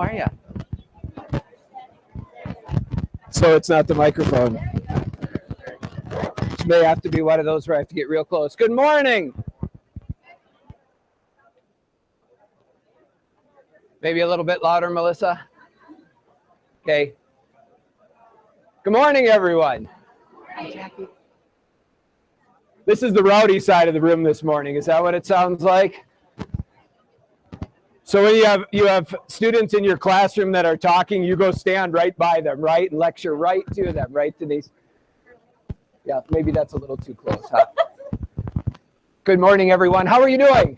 How are you? So it's not the microphone. It may have to be one of those where I have to get real close. Good morning. Maybe a little bit louder, Melissa. Okay. Good morning, everyone. Hi, Jackie. This is the rowdy side of the room this morning. Is that what it sounds like? So when you have students in your classroom that are talking, you go stand right by them, right? And lecture right to them, right to these. Yeah, maybe that's a little too close, huh? Good morning, everyone. How are you doing?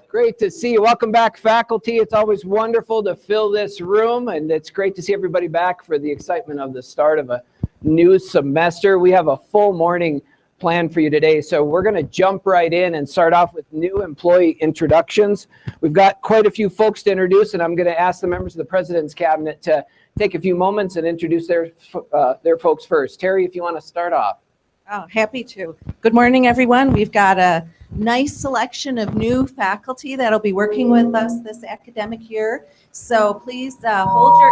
Great to see you. Welcome back, faculty. It's always wonderful to fill this room, and it's great to see everybody back for the excitement of the start of a new semester. We have a full morning plan for you today, so we're going to jump right in and start off with new employee introductions. We've got quite a few folks to introduce, and I'm going to ask the members of the President's Cabinet to take a few moments and introduce their folks first. Terry, if you want to start off. Oh, happy to. Good morning, everyone. We've got a nice selection of new faculty that'll be working with us this academic year. So please hold your...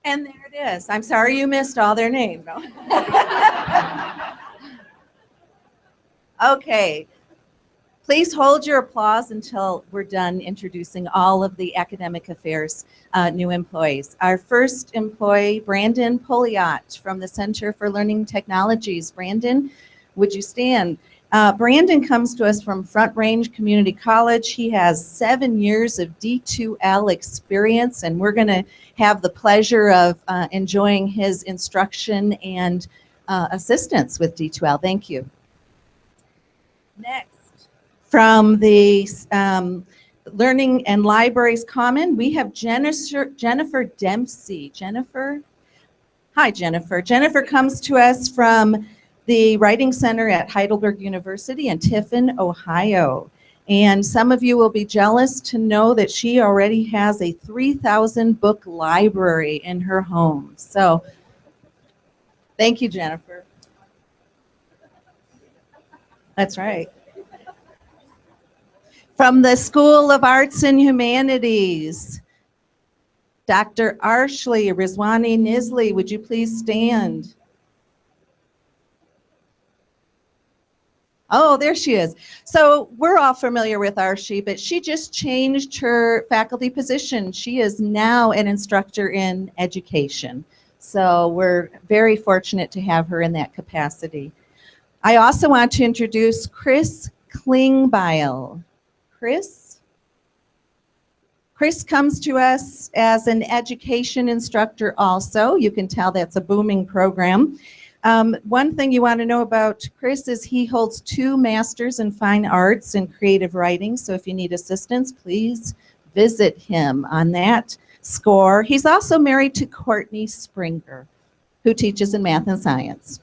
And there it is. I'm sorry you missed all their names. No. Okay. Please hold your applause until we're done introducing all of the academic affairs new employees. Our first employee, Brandon Poliot from the Center for Learning Technologies. Brandon, would you stand? Brandon comes to us from Front Range Community College. He has 7 years of D2L experience, and we're going to have the pleasure of enjoying his instruction and assistance with D2L. Thank you. Next. From the Learning and Libraries Common, we have Jennifer Dempsey. Jennifer? Hi, Jennifer. Jennifer comes to us from the Writing Center at Heidelberg University in Tiffin, Ohio. And some of you will be jealous to know that she already has a 3,000 book library in her home. So thank you, Jennifer. That's right. From the School of Arts and Humanities, Dr. Arshley Rizwani Nisley, would you please stand? Oh, there she is. So we're all familiar with Arshie, but she just changed her faculty position. She is now an instructor in education. So we're very fortunate to have her in that capacity. I also want to introduce Chris Klingbeil. Chris comes to us as an education instructor also. You can tell that's a booming program. One thing you want to know about Chris is he holds 2 masters in fine arts and creative writing. So if you need assistance, please visit him on that score. He's also married to Courtney Springer, who teaches in math and science.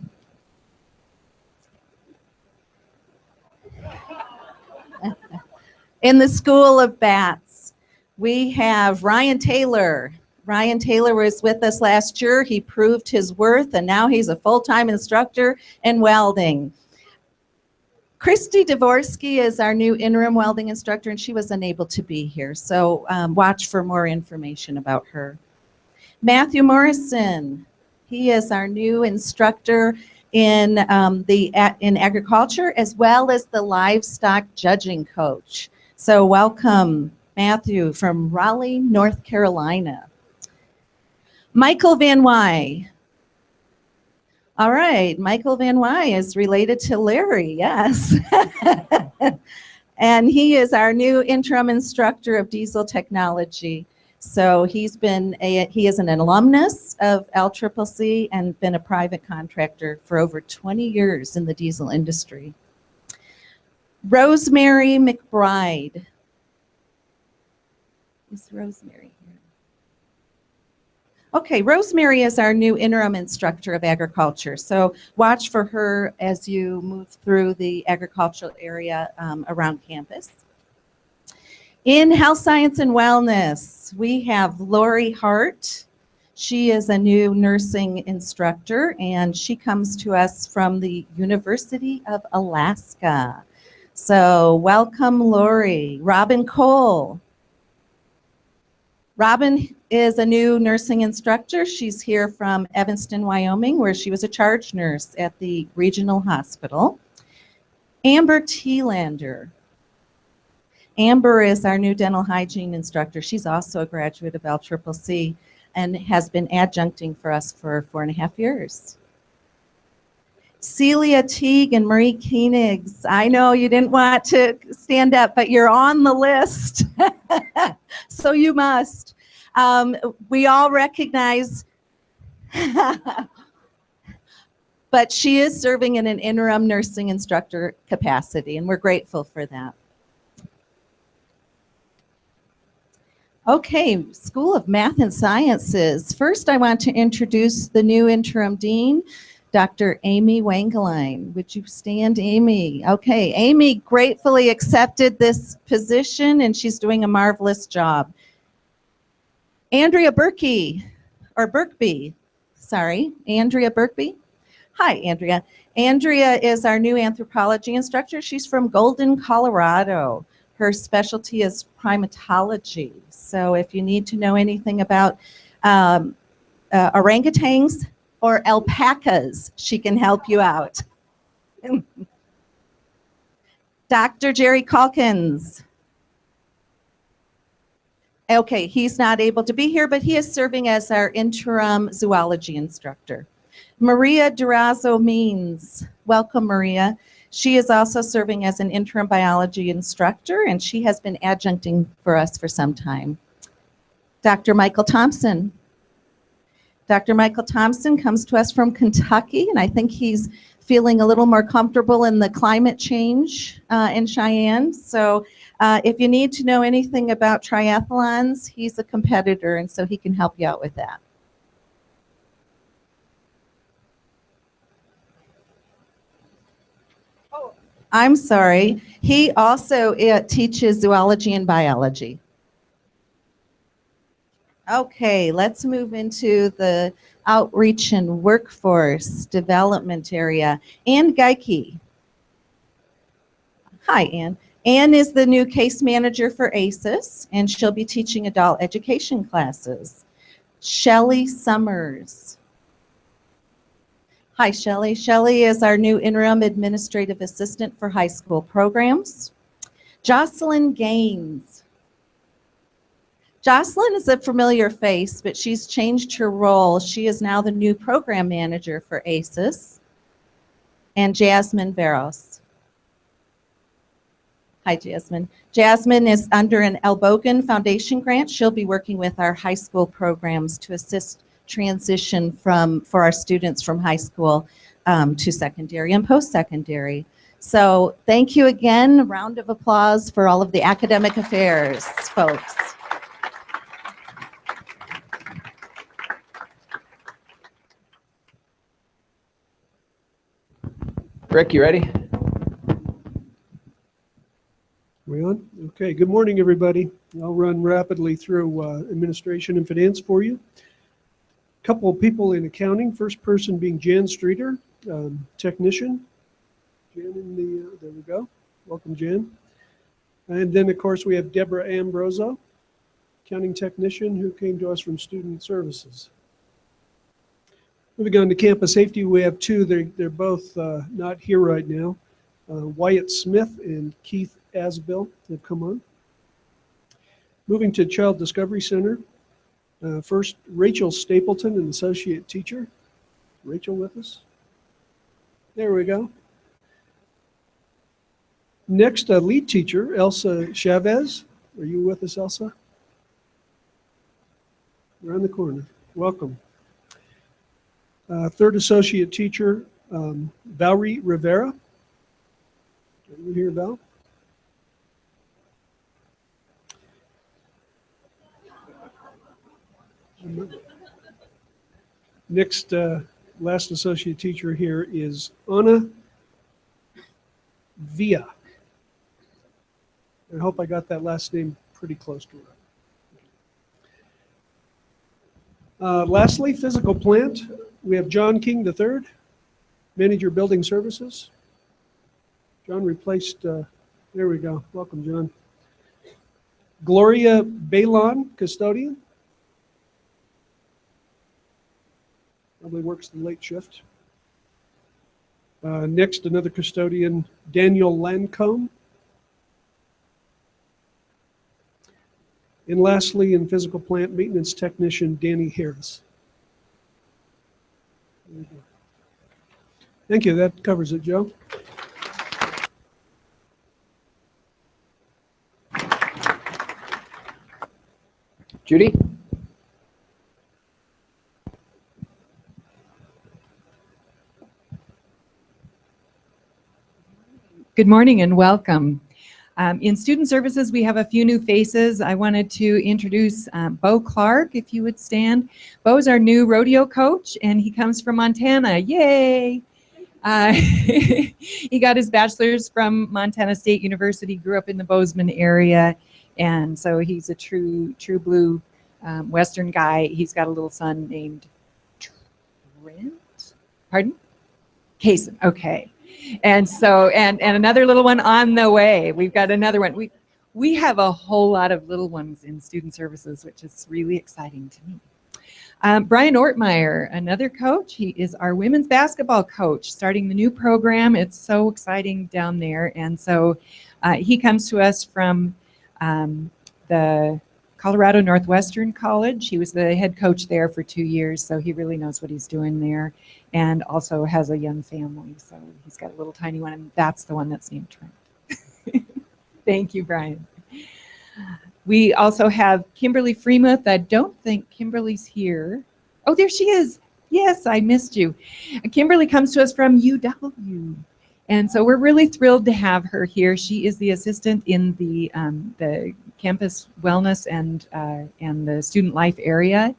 In the School of Bats, we have Ryan Taylor. Ryan Taylor was with us last year. He proved his worth, and now he's a full-time instructor in welding. Christy Dvorsky is our new interim welding instructor, and she was unable to be here, so watch for more information about her. Matthew Morrison, he is our new instructor in agriculture, as well as the livestock judging coach. So welcome, Matthew, from Raleigh, North Carolina. Michael Van Wy. All right, Michael Van Wy is related to Larry, yes. And he is our new interim instructor of diesel technology. So he is an alumnus of LCCC and been a private contractor for over 20 years in the diesel industry. Rosemary McBride. Is Rosemary here? Okay, Rosemary is our new interim instructor of agriculture. So watch for her as you move through the agricultural area around campus. In health science and wellness, we have Lori Hart. She is a new nursing instructor, and she comes to us from the University of Alaska. So welcome, Lori. Robin Cole. Robin is a new nursing instructor. She's here from Evanston, Wyoming, where she was a charge nurse at the regional hospital. Amber Thielander. Amber is our new dental hygiene instructor. She's also a graduate of LCCC and has been adjuncting for us for 4.5 years. Celia Teague and Marie Koenigs. I know you didn't want to stand up, but you're on the list. So you must. We all recognize, but she is serving in an interim nursing instructor capacity, and we're grateful for that. Okay, School of Math and Sciences. First, I want to introduce the new interim dean, Dr. Amy Wangeline. Would you stand, Amy? Okay, Amy gratefully accepted this position, and she's doing a marvelous job. Andrea Birkby. Andrea Birkby. Hi, Andrea. Andrea is our new anthropology instructor. She's from Golden, Colorado. Her specialty is primatology. So if you need to know anything about orangutans or alpacas, she can help you out. Dr. Jerry Calkins. Okay, he's not able to be here, but he is serving as our interim zoology instructor. Maria Durazo Means. Welcome, Maria. She is also serving as an interim biology instructor, and she has been adjuncting for us for some time. Dr. Michael Thompson. Dr. Michael Thompson comes to us from Kentucky, and I think he's feeling a little more comfortable in the climate change in Cheyenne. So if you need to know anything about triathlons, he's a competitor, and so he can help you out with that. I'm sorry. He also teaches zoology and biology. Okay, let's move into the outreach and workforce development area. Ann Geike. Hi, Ann. Ann is the new case manager for ACES, and she'll be teaching adult education classes. Shelley Summers. Hi, Shelley. Shelley is our new interim administrative assistant for high school programs. Jocelyn Gaines. Jocelyn is a familiar face, but she's changed her role. She is now the new program manager for ACES. And Jasmine Veros. Hi, Jasmine. Jasmine is under an Elbogen Foundation grant. She'll be working with our high school programs to assist transition for our students from high school to secondary and post-secondary. So thank you again. A round of applause for all of the academic affairs folks. Rick, you ready? We on? Okay, good morning, everybody. I'll run rapidly through administration and finance for you. Couple of people in accounting. First person being Jan Streeter, technician. Jan there we go. Welcome, Jan. And then, of course, we have Deborah Ambroso, accounting technician who came to us from student services. Moving on to campus safety, we have two. They're both not here right now. Wyatt Smith and Keith Asbill have come on. Moving to Child Discovery Center. First, Rachel Stapleton, an associate teacher. Rachel with us? There we go. Next, lead teacher, Elsa Chavez. Are you with us, Elsa? Around the corner. Welcome. Third associate teacher, Valerie Rivera. Are you here, Val? Next, last associate teacher here is Anna Villa. I hope I got that last name pretty close to right. Lastly, physical plant. We have John King III, manager building services. John replaced There we go. Welcome, John. Gloria Balon, custodian. Probably works the late shift. Next, another custodian, Daniel Lancome. And lastly, in physical plant maintenance technician, Danny Harris. Thank you. That covers it, Joe. Judy? Good morning and welcome. In student services, we have a few new faces. I wanted to introduce Bo Clark, if you would stand. Bo's our new rodeo coach, and he comes from Montana. Yay! He got his bachelor's from Montana State University, grew up in the Bozeman area, and so he's a true blue Western guy. He's got a little son named Trent. Pardon? Kason. Okay. And so, and another little one on the way. We've got another one. We have a whole lot of little ones in student services, which is really exciting to me. Brian Ortmeyer, another coach. He is our women's basketball coach, starting the new program. It's so exciting down there. And so he comes to us from the Colorado Northwestern College. He was the head coach there for 2 years, so he really knows what he's doing there, and also has a young family. So he's got a little tiny one, and that's the one that's named Trent. Thank you, Brian. We also have Kimberly Freemuth. I don't think Kimberly's here. Oh, there she is. Yes, I missed you. Kimberly comes to us from UW. And so we're really thrilled to have her here. She is the assistant in the campus wellness and the student life area.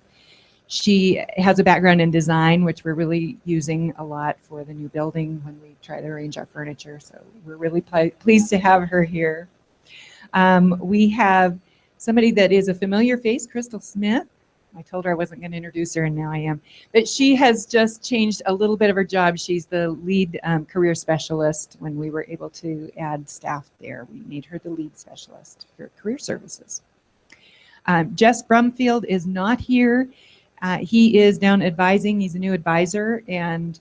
She has a background in design, which we're really using a lot for the new building when we try to arrange our furniture. So we're really pleased to have her here. We have somebody that is a familiar face, Crystal Smith. I told her I wasn't going to introduce her, and now I am. But she has just changed a little bit of her job. She's the lead career specialist. When we were able to add staff there, we made her the lead specialist for career services. Jess Brumfield is not here. He is down advising. He's a new advisor and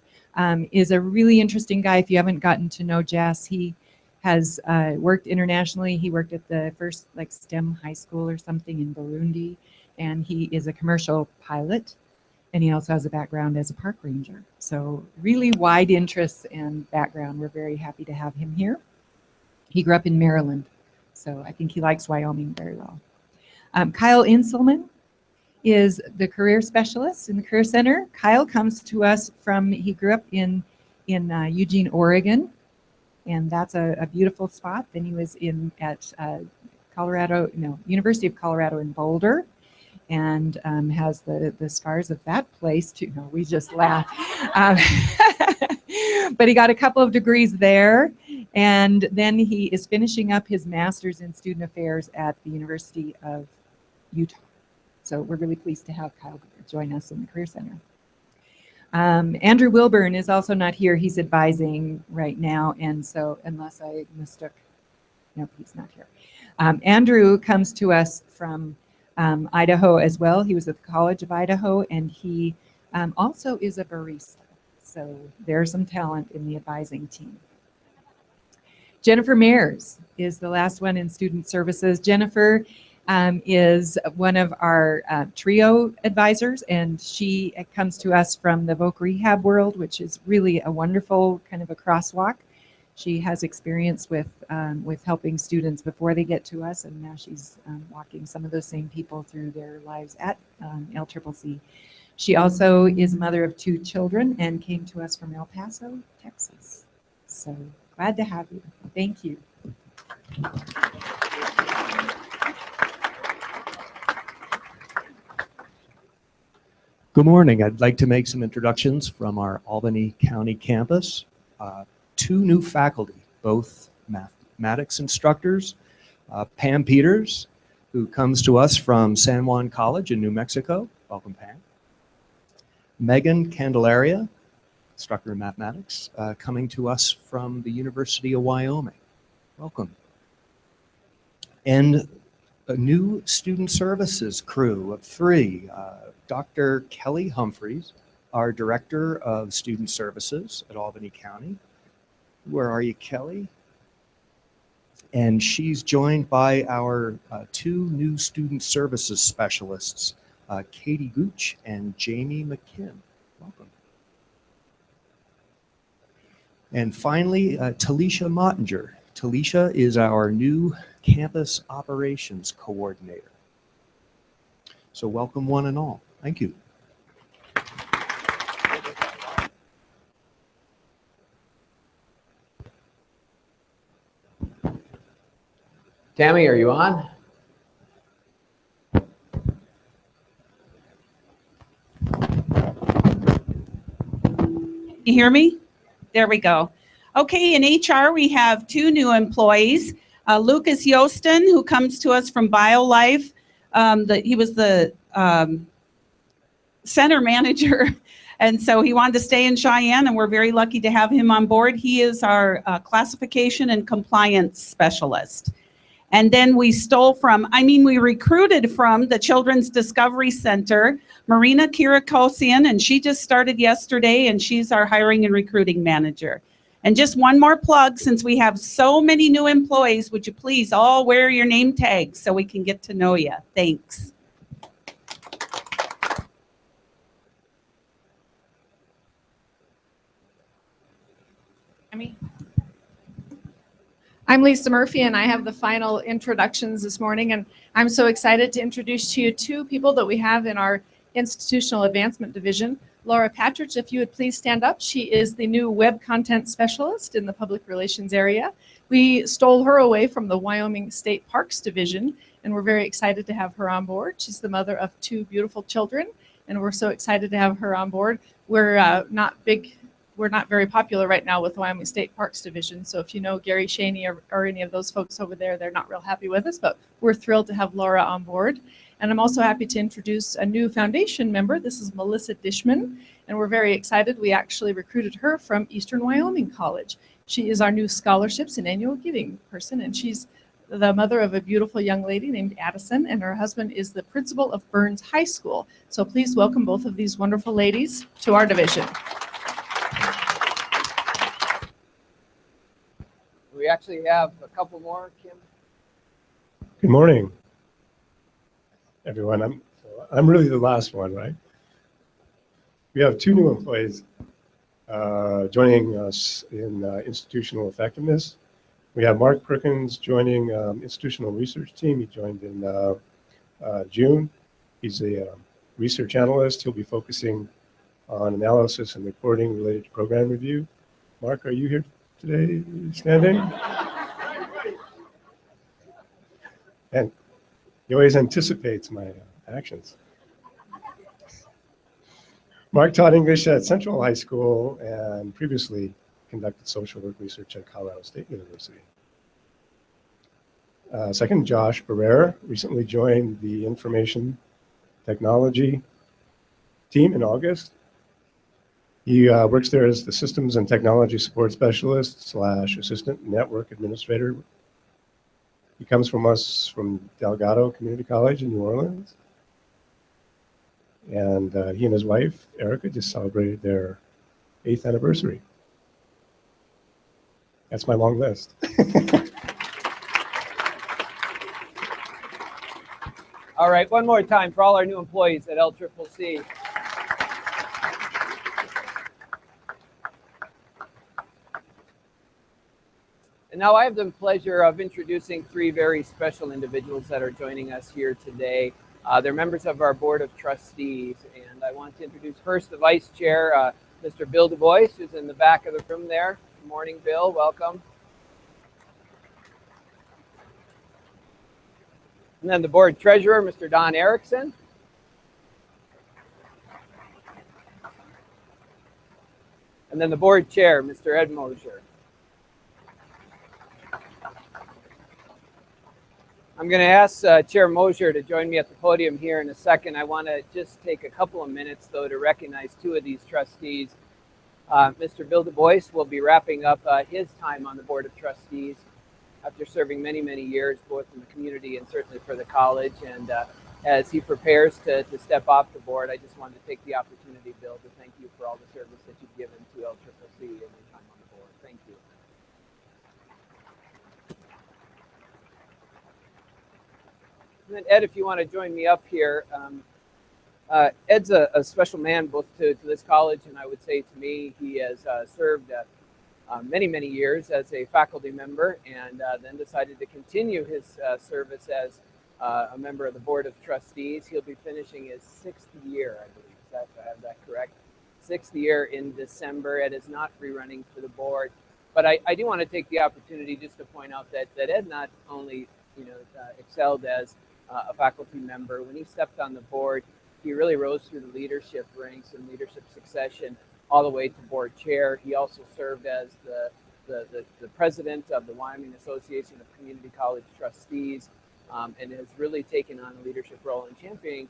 is a really interesting guy. If you haven't gotten to know Jess, he has worked internationally. He worked at the first STEM high school or something in Burundi. And he is a commercial pilot, and he also has a background as a park ranger. So really wide interests and background. We're very happy to have him here. He grew up in Maryland, so I think he likes Wyoming very well. Kyle Inselman is the career specialist in the Career Center. Kyle comes to us from, he grew up in Eugene, Oregon, and that's a beautiful spot. Then he was at University of Colorado in Boulder, and has the scars of that place too. No, we just laugh. But he got a couple of degrees there, and then he is finishing up his master's in student affairs at the University of Utah. So we're really pleased to have Kyle join us in the Career Center. Andrew Wilburn is also not here. He's advising right now, and so unless I mistook, nope, he's not here. Andrew comes to us from Idaho as well. He was at the College of Idaho, and he also is a barista. So there's some talent in the advising team. Jennifer Mayers is the last one in student services. Jennifer is one of our trio advisors, and she comes to us from the voc rehab world, which is really a wonderful kind of a crosswalk. She has experience with helping students before they get to us, and now she's walking some of those same people through their lives at LCCC. She also is a mother of 2 children and came to us from El Paso, Texas. So glad to have you. Thank you. Good morning. I'd like to make some introductions from our Albany County campus. 2 new faculty, both mathematics instructors. Pam Peters, who comes to us from San Juan College in New Mexico. Welcome, Pam. Megan Candelaria, instructor in mathematics, coming to us from the University of Wyoming. Welcome. And a new student services crew of 3. Dr. Kelly Humphreys, our Director of Student Services at Albany County. Where are you, Kelly? And she's joined by our 2 new student services specialists, Katie Gooch and Jamie McKim. Welcome. And finally, Talisha Mottinger. Talisha is our new campus operations coordinator. So welcome one and all. Thank you. Tammy, are you on? You hear me? There we go. Okay, in HR, we have 2 new employees. Lucas Yostin, who comes to us from BioLife. He was the center manager, and so he wanted to stay in Cheyenne, and we're very lucky to have him on board. He is our classification and compliance specialist. And then we recruited from the Children's Discovery Center, Marina Kirakosian, and she just started yesterday, and she's our hiring and recruiting manager. And just one more plug, since we have so many new employees, would you please all wear your name tags so we can get to know you? Thanks. I'm Lisa Murphy, and I have the final introductions this morning, and I'm so excited to introduce to you 2 people that we have in our Institutional Advancement Division. Laura Patridge, if you would please stand up. She is the new Web Content Specialist in the Public Relations area. We stole her away from the Wyoming State Parks Division, and we're very excited to have her on board. She's the mother of 2 beautiful children, and we're so excited to have her on board. We're not very popular right now with Wyoming State Parks Division. So if you know Gary Shaney or any of those folks over there, they're not real happy with us, but we're thrilled to have Laura on board. And I'm also happy to introduce a new foundation member. This is Melissa Dishman, and we're very excited. We actually recruited her from Eastern Wyoming College. She is our new scholarships and annual giving person, and she's the mother of a beautiful young lady named Addison, and her husband is the principal of Burns High School. So please welcome both of these wonderful ladies to our division. We actually have a couple more, Kim. Good morning, everyone. I'm really the last one, right? We have 2 new employees joining us in institutional effectiveness. We have Mark Perkins joining institutional research team. He joined in June. He's a research analyst. He'll be focusing on analysis and reporting related to program review. Mark, are you here today, standing? And he always anticipates my actions. Mark taught English at Central High School and previously conducted social work research at Colorado State University. Second, Josh Barrera recently joined the information technology team in August. He works there as the systems and technology support specialist / assistant network administrator. He comes from us from Delgado Community College in New Orleans. And he and his wife, Erica, just celebrated their 8th anniversary. That's my long list. All right, one more time for all our new employees at LCCC. And now I have the pleasure of introducing 3 very special individuals that are joining us here today. They're members of our Board of Trustees, and I want to introduce first the Vice Chair, Mr. Bill Du Bois, who's in the back of the room there. Good morning, Bill. Welcome. And then the Board Treasurer, Mr. Don Erickson. And then the Board Chair, Mr. Ed Mosier. I'm going to ask Chair Mosier to join me at the podium here in a second. I want to just take a couple of minutes, though, to recognize 2 of these trustees. Mr. Bill Du Bois will be wrapping up his time on the Board of Trustees. after serving many, many years, both in the community and certainly for the college. And as he prepares to step off the board, I just wanted to take the opportunity, Bill, to thank you for all the service that you've given to LCCC in your time on the board. Thank you. And then Ed, if you want to join me up here. Ed's a special man both to this college, and I would say to me, he has served many, many years as a faculty member, and then decided to continue his service as a member of the Board of Trustees. He'll be finishing his 6th year, I believe. I have that correct? 6th year in December. Ed is not free running for the board, but I do want to take the opportunity just to point out that Ed not only excelled as a faculty member. When he stepped on the board, he really rose through the leadership ranks and leadership succession all the way to board chair. He also served as the president of the Wyoming Association of Community College Trustees, and has really taken on a leadership role in championing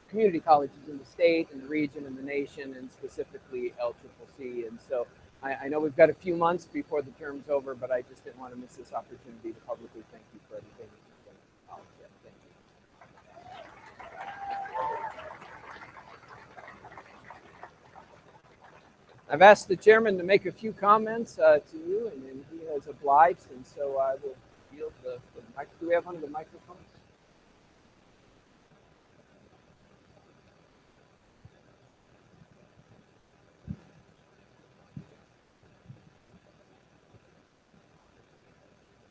community colleges in the state, in the region, in the nation, and specifically LCCC. And so I know we've got a few months before the term's over, but I just didn't want to miss this opportunity to publicly thank you for everything that you've done at the college. Thank you. I've asked the chairman to make a few comments to you, and he has obliged, and so I will yield the mic. Do we have one of the microphones?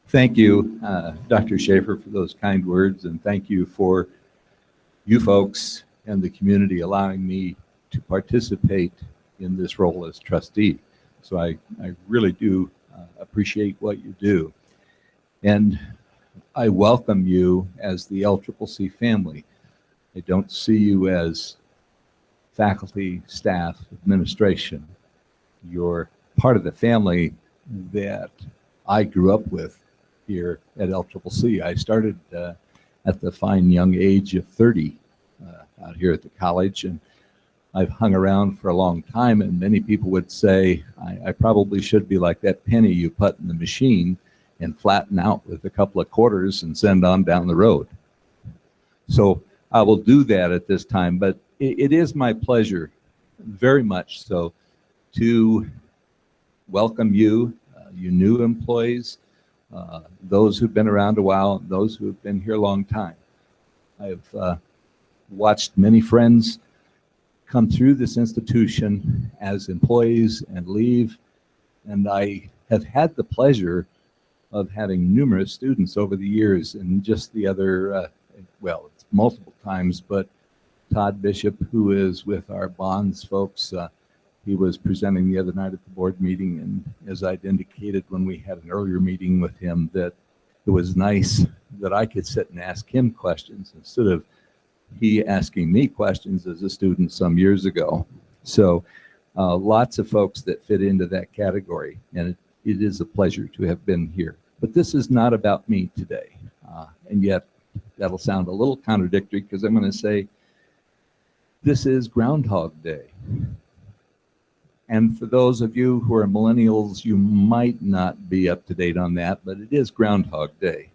Thank you, Dr. Schaffer, for those kind words, and thank you for you folks and the community allowing me to participate in this role as trustee. So I really do appreciate what you do. And I welcome you as the LCCC family. I don't see you as faculty, staff, administration. You're part of the family that I grew up with here at LCCC. I started at the fine young age of 30 out here at the college, and I've hung around for a long time, and many people would say I probably should be like that penny you put in the machine and flatten out with a couple of quarters and send on down the road. So I will do that at this time, but it is my pleasure, very much so, to welcome you, you new employees, those who've been around a while, and those who have been here a long time. I've watched many friends come through this institution as employees and leave, and I have had the pleasure of having numerous students over the years. And just the other, well, it's multiple times, but Todd Bishop, who is with our bonds folks, he was presenting the other night at the board meeting, and as I'd indicated when we had an earlier meeting with him, that it was nice that I could sit and ask him questions instead of he asking me questions as a student some years ago. So lots of folks that fit into that category, and it is a pleasure to have been here. But this is not about me today, and yet that'll sound a little contradictory because I'm going to say this is Groundhog Day. And for those of you who are millennials, you might not be up to date on that, but it is Groundhog Day.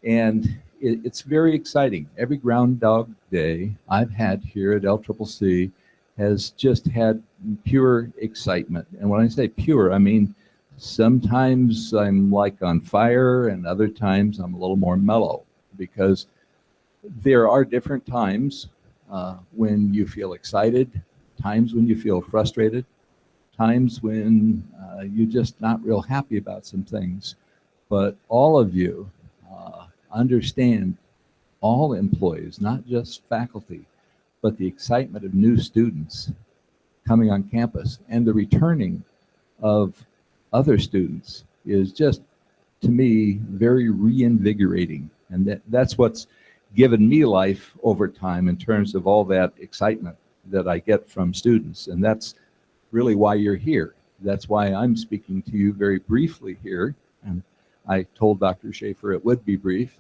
And it's very exciting. Every Groundhog Day I've had here at LCCC has just had pure excitement. And when I say pure, I mean sometimes I'm like on fire and other times I'm a little more mellow, because there are different times when you feel excited, times when you feel frustrated, times when you're just not real happy about some things. But all of you understand, all employees, not just faculty, but the excitement of new students coming on campus and the returning of other students is just, to me, very reinvigorating. And that's what's given me life over time in terms of all that excitement that I get from students. And that's really why you're here. That's why I'm speaking to you very briefly here. And I told Dr. Schaffer it would be brief.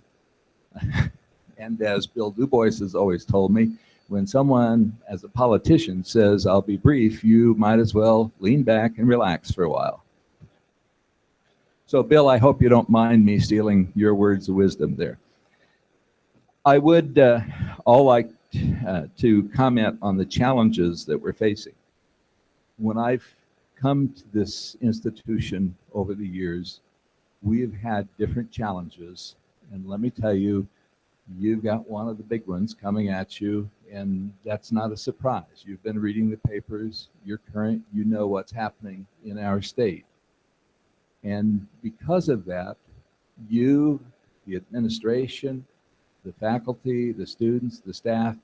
And as Bill Du Bois has always told me, when someone as a politician says, I'll be brief, you might as well lean back and relax for a while. So Bill, I hope you don't mind me stealing your words of wisdom there. I would all like to comment on the challenges that we're facing. When I've come to this institution over the years, we've had different challenges. And let me tell you, you've got one of the big ones coming at you, and that's not a surprise. You've been reading the papers, you're current, you know what's happening in our state. And because of that, you, the administration, the faculty, the students, the staff,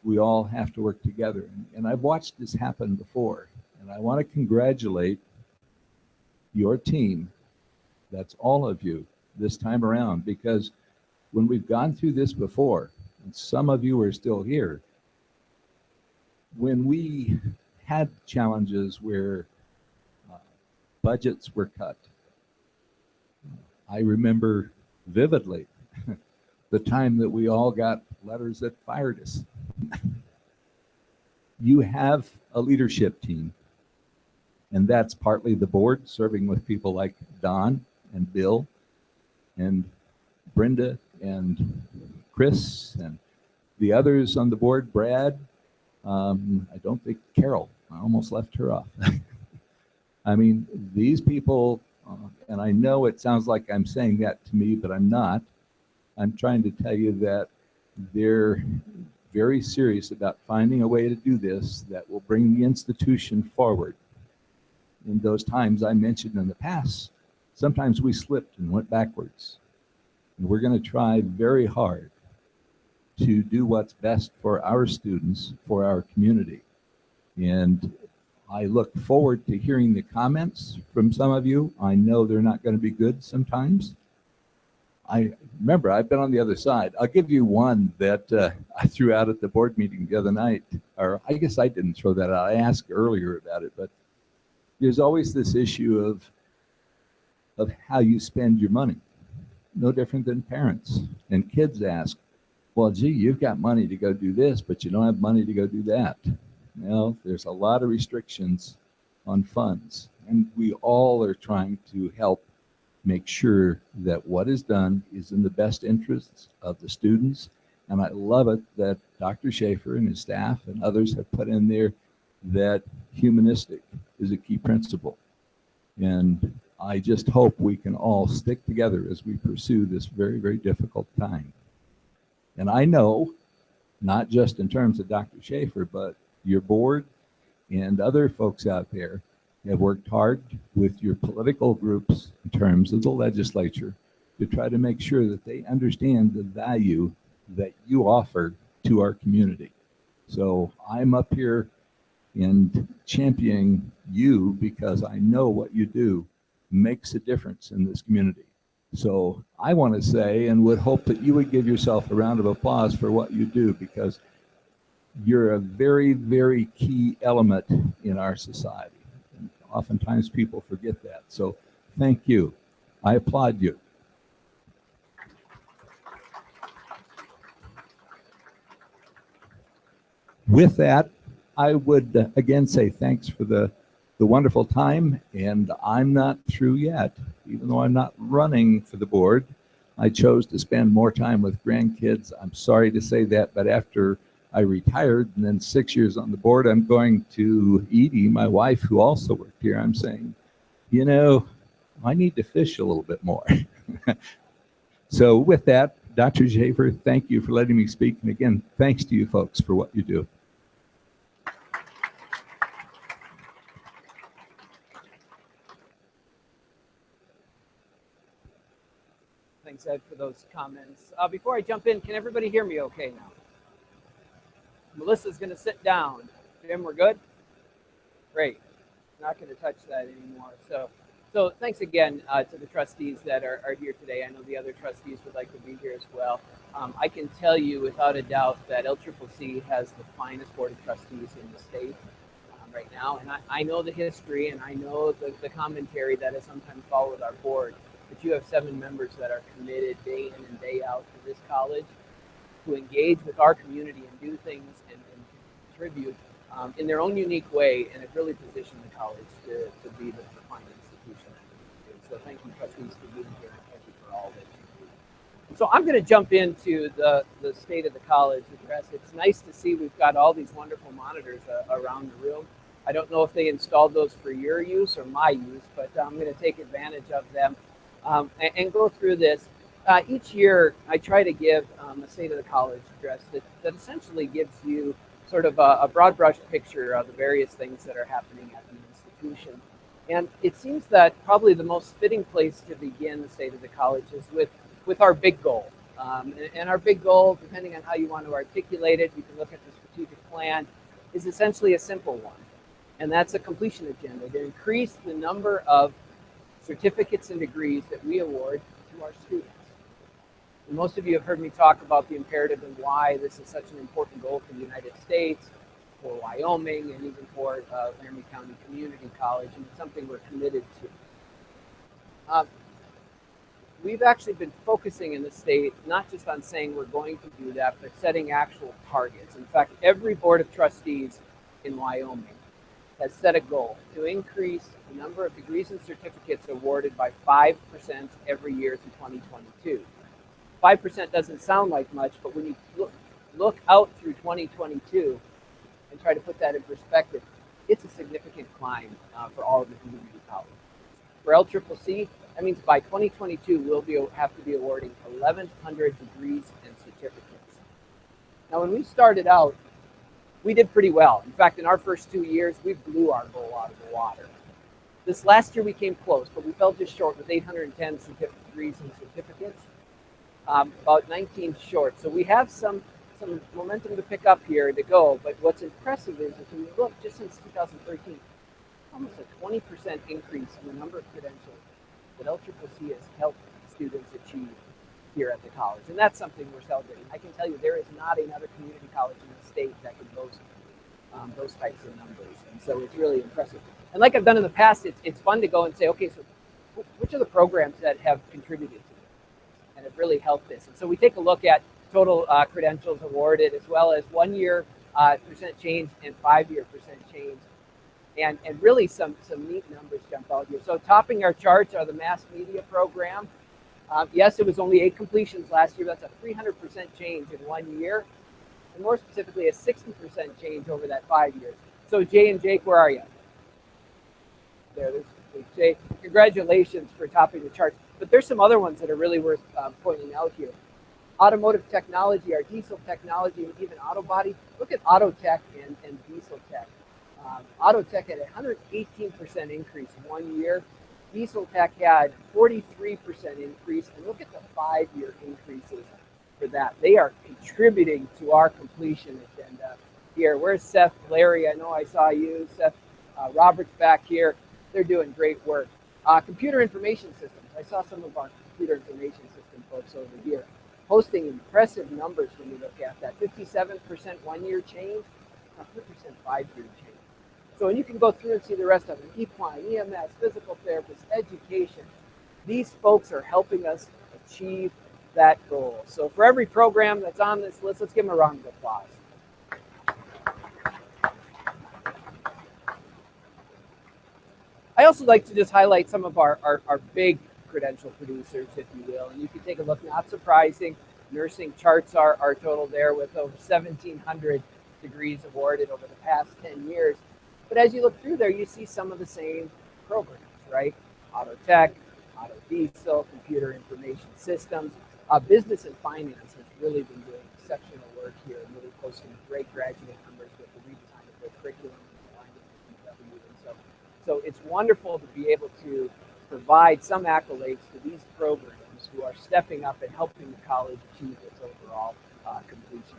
we all have to work together. And I've watched this happen before, and I want to congratulate your team, that's all of you, this time around, because when we've gone through this before, and some of you are still here, when we had challenges where budgets were cut, I remember vividly the time that we all got letters that fired us. You have a leadership team, and that's partly the board, serving with people like Don and Bill and Brenda and Chris and the others on the board, Brad. I don't think Carol, I almost left her off. I mean, these people, and I know it sounds like I'm saying that to me, but I'm not. I'm trying to tell you that they're very serious about finding a way to do this that will bring the institution forward. In those times I mentioned in the past, sometimes we slipped and went backwards. And we're going to try very hard to do what's best for our students, for our community. And I look forward to hearing the comments from some of you. I know they're not going to be good sometimes. I remember I've been on the other side. I'll give you one that I threw out at the board meeting the other night, or I guess I didn't throw that out. I asked earlier about it, but there's always this issue of how you spend your money. No different than parents. And kids ask, well, gee, you've got money to go do this, but you don't have money to go do that. Well, there's a lot of restrictions on funds, and we all are trying to help make sure that what is done is in the best interests of the students. And I love it that Dr. Schaffer and his staff and others have put in there that humanistic is a key principle. And I just hope we can all stick together as we pursue this very, very difficult time. And I know, not just in terms of Dr. Schaffer, but your board and other folks out there have worked hard with your political groups in terms of the legislature to try to make sure that they understand the value that you offer to our community. So I'm up here and championing you because I know what you do makes a difference in this community. So I want to say and would hope that you would give yourself a round of applause for what you do, because you're a very, very key element in our society. And oftentimes people forget that. So thank you. I applaud you. With that, I would again say thanks for the wonderful time, and I'm not through yet. Even though I'm not running for the board, I chose to spend more time with grandkids. I'm sorry to say that, but after I retired and then 6 years on the board, I'm going to Edie, my wife, who also worked here. I'm saying, you know, I need to fish a little bit more. So with that, Dr. Schaffer, thank you for letting me speak. And again, thanks to you folks for what you do. Thanks, Ed, for those comments. Before I jump in, can everybody hear me okay now? Melissa's going to sit down. Jim, we're good? Great. Not going to touch that anymore. So thanks again to the trustees that are here today. I know the other trustees would like to be here as well. I can tell you without a doubt that LCCC has the finest board of trustees in the state right now. And I know the history and I know the commentary that has sometimes followed our board. But you have 7 members that are committed day in and day out to this college, to engage with our community and do things and contribute in their own unique way, and have really positioned the college to be the fine institution. So thank you, trustees, for being here, and thank you for all that you do. So I'm going to jump into the State of the College address. It's nice to see we've got all these wonderful monitors around the room. I don't know if they installed those for your use or my use, but I'm going to take advantage of them and go through this. Each year, I try to give a State of the College address that essentially gives you sort of a broad brush picture of the various things that are happening at the institution. And it seems that probably the most fitting place to begin the State of the College is with our big goal. And our big goal, depending on how you want to articulate it, you can look at the strategic plan, is essentially a simple one. And that's a completion agenda to increase the number of certificates and degrees that we award to our students. And most of you have heard me talk about the imperative and why this is such an important goal for the United States, for Wyoming, and even for Laramie County Community College, and it's something we're committed to. We've actually been focusing in the state, not just on saying we're going to do that, but setting actual targets. In fact, every board of trustees in Wyoming has set a goal to increase the number of degrees and certificates awarded by 5% every year through 2022. 5% doesn't sound like much, but when you look out through 2022 and try to put that in perspective, it's a significant climb for all of the community colleges. For LCCC, that means by 2022, we'll have to be awarding 1,100 degrees and certificates. Now, when we started out, we did pretty well. In fact, in our first 2 years, we blew our goal out of the water. This last year, we came close, but we fell just short with 810 degrees and certificates, about 19 short. So we have some momentum to pick up here to go, but what's impressive is if you look just since 2013, almost a 20% increase in the number of credentials that LCCC has helped students achieve here at the college. And that's something we're celebrating. I can tell you there is not another community college in the state that can boast those types of numbers. And so it's really impressive. And like I've done in the past, it's fun to go and say, okay, so which are the programs that have contributed to this and have really helped this? And so we take a look at total credentials awarded, as well as 1 year percent change and 5 year percent change. And really some neat numbers jump out here. So topping our charts are the mass media program. Yes, it was only 8 completions last year. That's a 300% change in 1 year. And more specifically, a 60% change over that 5 years. So Jay and Jake, where are you? There's Jay. Congratulations for topping the charts. But there's some other ones that are really worth pointing out here. Automotive technology, our diesel technology, and even auto body. Look at auto tech and diesel tech. Auto tech had a 118% increase in 1 year. Diesel tech had 43% increase. And look at the 5 year increases for that. They are contributing to our completion agenda here. Where's Seth, Larry? I know I saw you. Seth, Robert's back here. They're doing great work. Computer information systems. I saw some of our computer information system folks over here posting impressive numbers when you look at that. 57% 1 year change, 100% 5 year change. So when you can go through and see the rest of them, equine, EMS, physical therapists, education, these folks are helping us achieve that goal. So for every program that's on this list, let's give them a round of applause. I also like to just highlight some of our big credential producers, if you will. And you can take a look, not surprising, nursing charts are total there with over 1,700 degrees awarded over the past 10 years. But as you look through there, you see some of the same programs, right? Auto tech, auto diesel, computer information systems. Business and finance has really been doing exceptional work here and really posting great graduate numbers with the redesign of their curriculum and alignment with DW. And so it's wonderful to be able to provide some accolades to these programs who are stepping up and helping the college achieve its overall completion.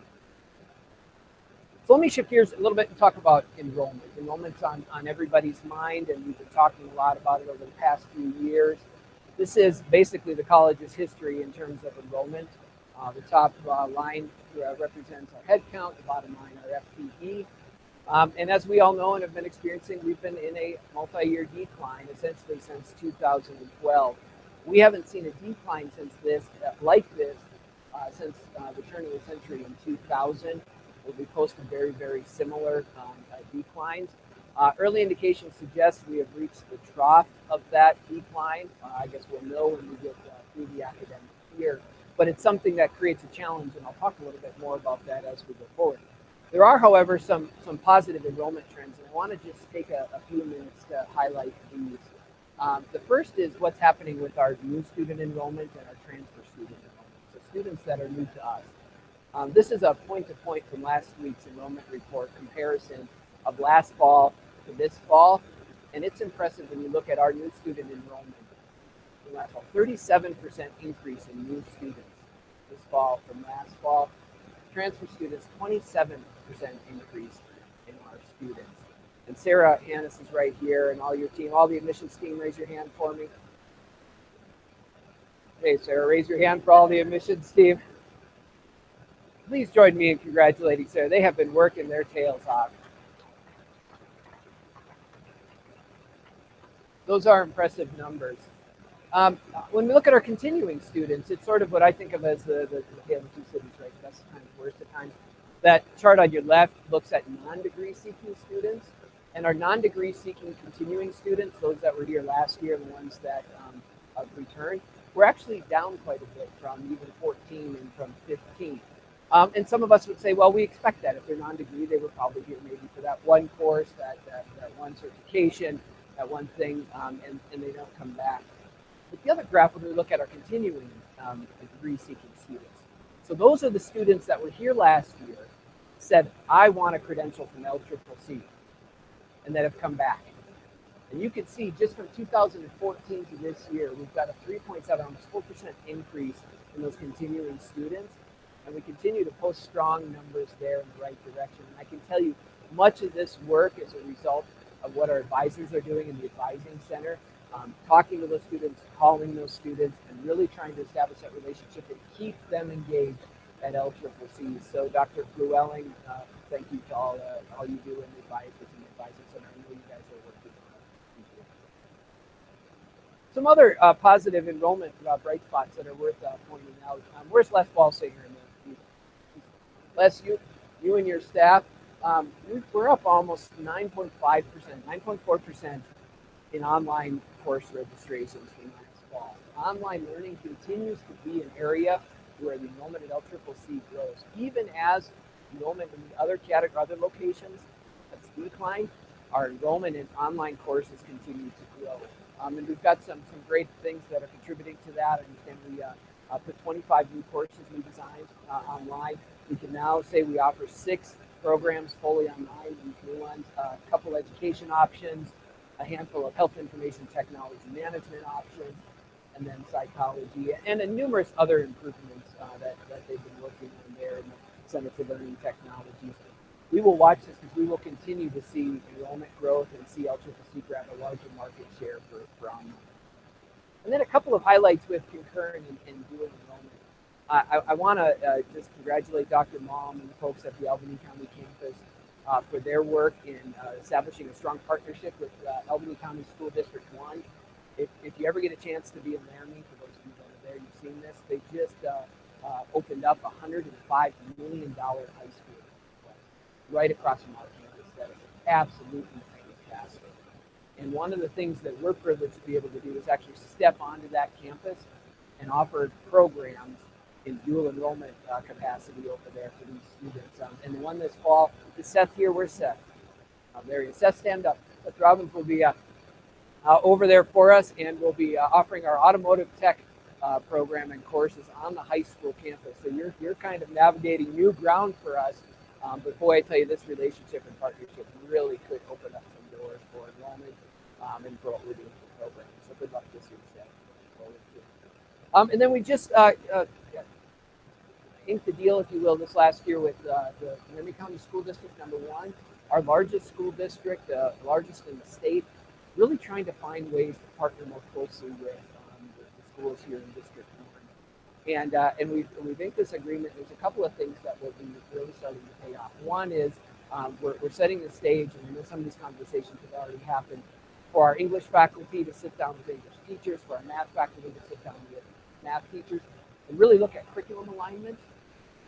So let me shift gears a little bit and talk about enrollment. Enrollment's on everybody's mind, and we've been talking a lot about it over the past few years. This is basically the college's history in terms of enrollment. The top line represents our head count, the bottom line our FTE. And as we all know and have been experiencing, we've been in a multi-year decline essentially since 2012. We haven't seen a decline since this, since the turn of the century in 2000. We posted very, very similar declines. Early indications suggest we have reached the trough of that decline. I guess we'll know when we get through the academic year, but it's something that creates a challenge, and I'll talk a little bit more about that as we go forward. There are, however, some positive enrollment trends, and I want to just take a few minutes to highlight these. The first is what's happening with our new student enrollment and our transfer student enrollment, so students that are new to us. This is a point-to-point from last week's enrollment report comparison of last fall to this fall, and it's impressive when you look at our new student enrollment. Last fall, 37% increase in new students this fall from last fall. Transfer students, 27% increase in our students. And Sarah Hannes is right here, and all your team, all the admissions team, raise your hand for me. Hey, Sarah, raise your hand for all the admissions team. Please join me in congratulating Sarah. They have been working their tails off. Those are impressive numbers. When we look at our continuing students, it's sort of what I think of as the tale of two cities, right? Best at times, worst at times. That chart on your left looks at non-degree seeking students, and our non-degree seeking continuing students, those that were here last year and the ones that have returned, we're actually down quite a bit from even 14 and from 15. And some of us would say, well, we expect that. If they're non-degree, they were probably here maybe for that one course, that one certification, that one thing, and they don't come back. But the other graph, when we look at our continuing degree-seeking students, so those are the students that were here last year, said, I want a credential from LCCC, and that have come back. And you can see just from 2014 to this year, we've got a 3.7, almost 4% increase in those continuing students, and we continue to post strong numbers there in the right direction. And I can tell you, much of this work is a result of what our advisors are doing in the advising center. Talking to those students, calling those students, and really trying to establish that relationship and keep them engaged at LCCC. So Dr. Llewellyn, thank you to all you do in the advisors and the advising center. I know you guys are working on it. Some other positive enrollment bright spots that are worth pointing out. Where's Les Balsinger? Les, you and your staff, we're up almost 9.5%, 9.4% in online course registrations from last fall. Online learning continues to be an area where the enrollment at LCCC grows. Even as enrollment in the other locations has declined, our enrollment in online courses continue to grow. And we've got some great things that are contributing to that. I understand we put 25 new courses we designed online. We can now say we offer 6 programs fully online, these new ones, a couple education options, a handful of health information technology management options, and then psychology, and numerous other improvements that they've been working on there in the Center for Learning Technologies. We will watch this because we will continue to see enrollment growth and see LCCC grab a larger market share for online. And then a couple of highlights with concurrent and dual enrollment. I want to just congratulate Dr. Malm and the folks at the Albany County campus for their work in establishing a strong partnership with Albany County School District 1. If you ever get a chance to be in Laramie, for those of you that are there, you've seen this, they just opened up a $105 million high school right across from our campus. That is absolutely fantastic. And one of the things that we're privileged to be able to do is actually step onto that campus and offer programs in dual enrollment capacity over there for these students. And the one this fall is Seth here. Where's Seth? There he is. Seth, stand up. Seth Robbins will be over there for us, and we'll be offering our automotive tech program and courses on the high school campus. So you're kind of navigating new ground for us. But boy, I tell you, this relationship and partnership really could open up some doors for enrollment and for what we're doing with the program. So good luck this year, Seth. And then we just inked the deal, if you will, this last year with the Laramie County School District #1, our largest school district, largest in the state, really trying to find ways to partner more closely with the schools here in District 1. And we've inked this agreement. There's a couple of things that will be really starting to pay off. One is we're setting the stage, and I know some of these conversations have already happened, for our English faculty to sit down with English teachers, for our math faculty to sit down with math teachers, and really look at curriculum alignment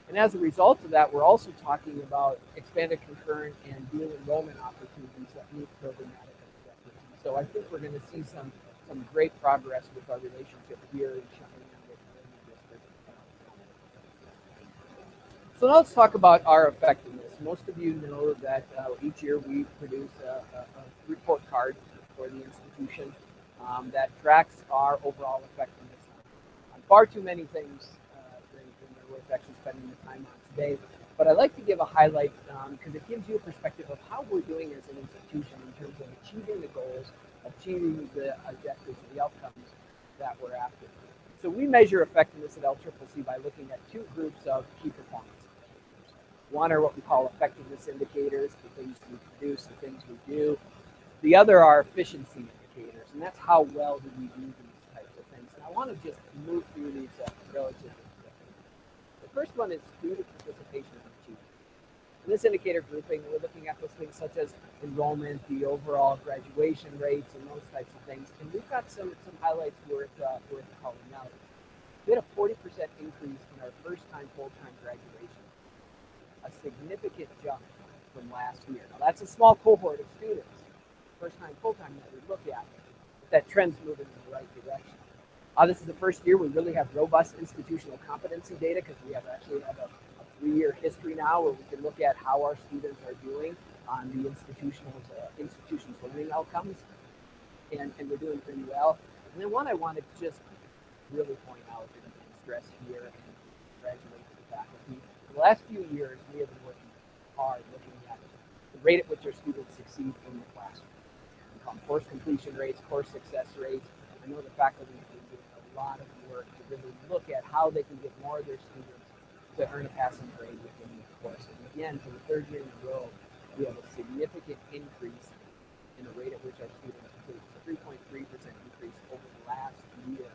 And as a result of that, we're also talking about expanded concurrent and dual enrollment opportunities that meet programmatic objectives. And so I think we're going to see some great progress with our relationship here in Cheyenne with the Laramie District. So now let's talk about our effectiveness. Most of you know that each year we produce a report card for the institution that tracks our overall effectiveness on far too many things than they're worth actually spending the time on today. But I'd like to give a highlight because it gives you a perspective of how we're doing as an institution in terms of achieving the goals, achieving the objectives, the outcomes that we're after. So we measure effectiveness at LCCC by looking at two groups of key performance indicators. One are what we call effectiveness indicators, the things we produce, the things we do. The other are efficiency indicators, and that's how well do we do these types of things. And I want to just move through these relatively quickly. The first one is student participation and achievement. In this indicator grouping, we're looking at those things such as enrollment, the overall graduation rates, and those types of things. And we've got some highlights worth calling out. We had a 40% increase in our first-time full-time graduation, a significant jump from last year. Now that's a small cohort of students, first-time full-time that we look at, but that trend's moving in the right direction. This is the first year we really have robust institutional competency data because we actually have a 3-year history now where we can look at how our students are doing on the institution's learning outcomes, and we're doing pretty well. And then one I want to just really point out and stress here and congratulate the faculty. For the last few years, we have been working hard looking at the rate at which our students succeed in the classroom. We call them course completion rates, course success rates. I know the faculty have been doing a lot of work to really look at how they can get more of their students to earn a passing grade within the course. And again, for the third year in a row, we have a significant increase in the rate at which our students complete. It's a 3.3% increase over the last year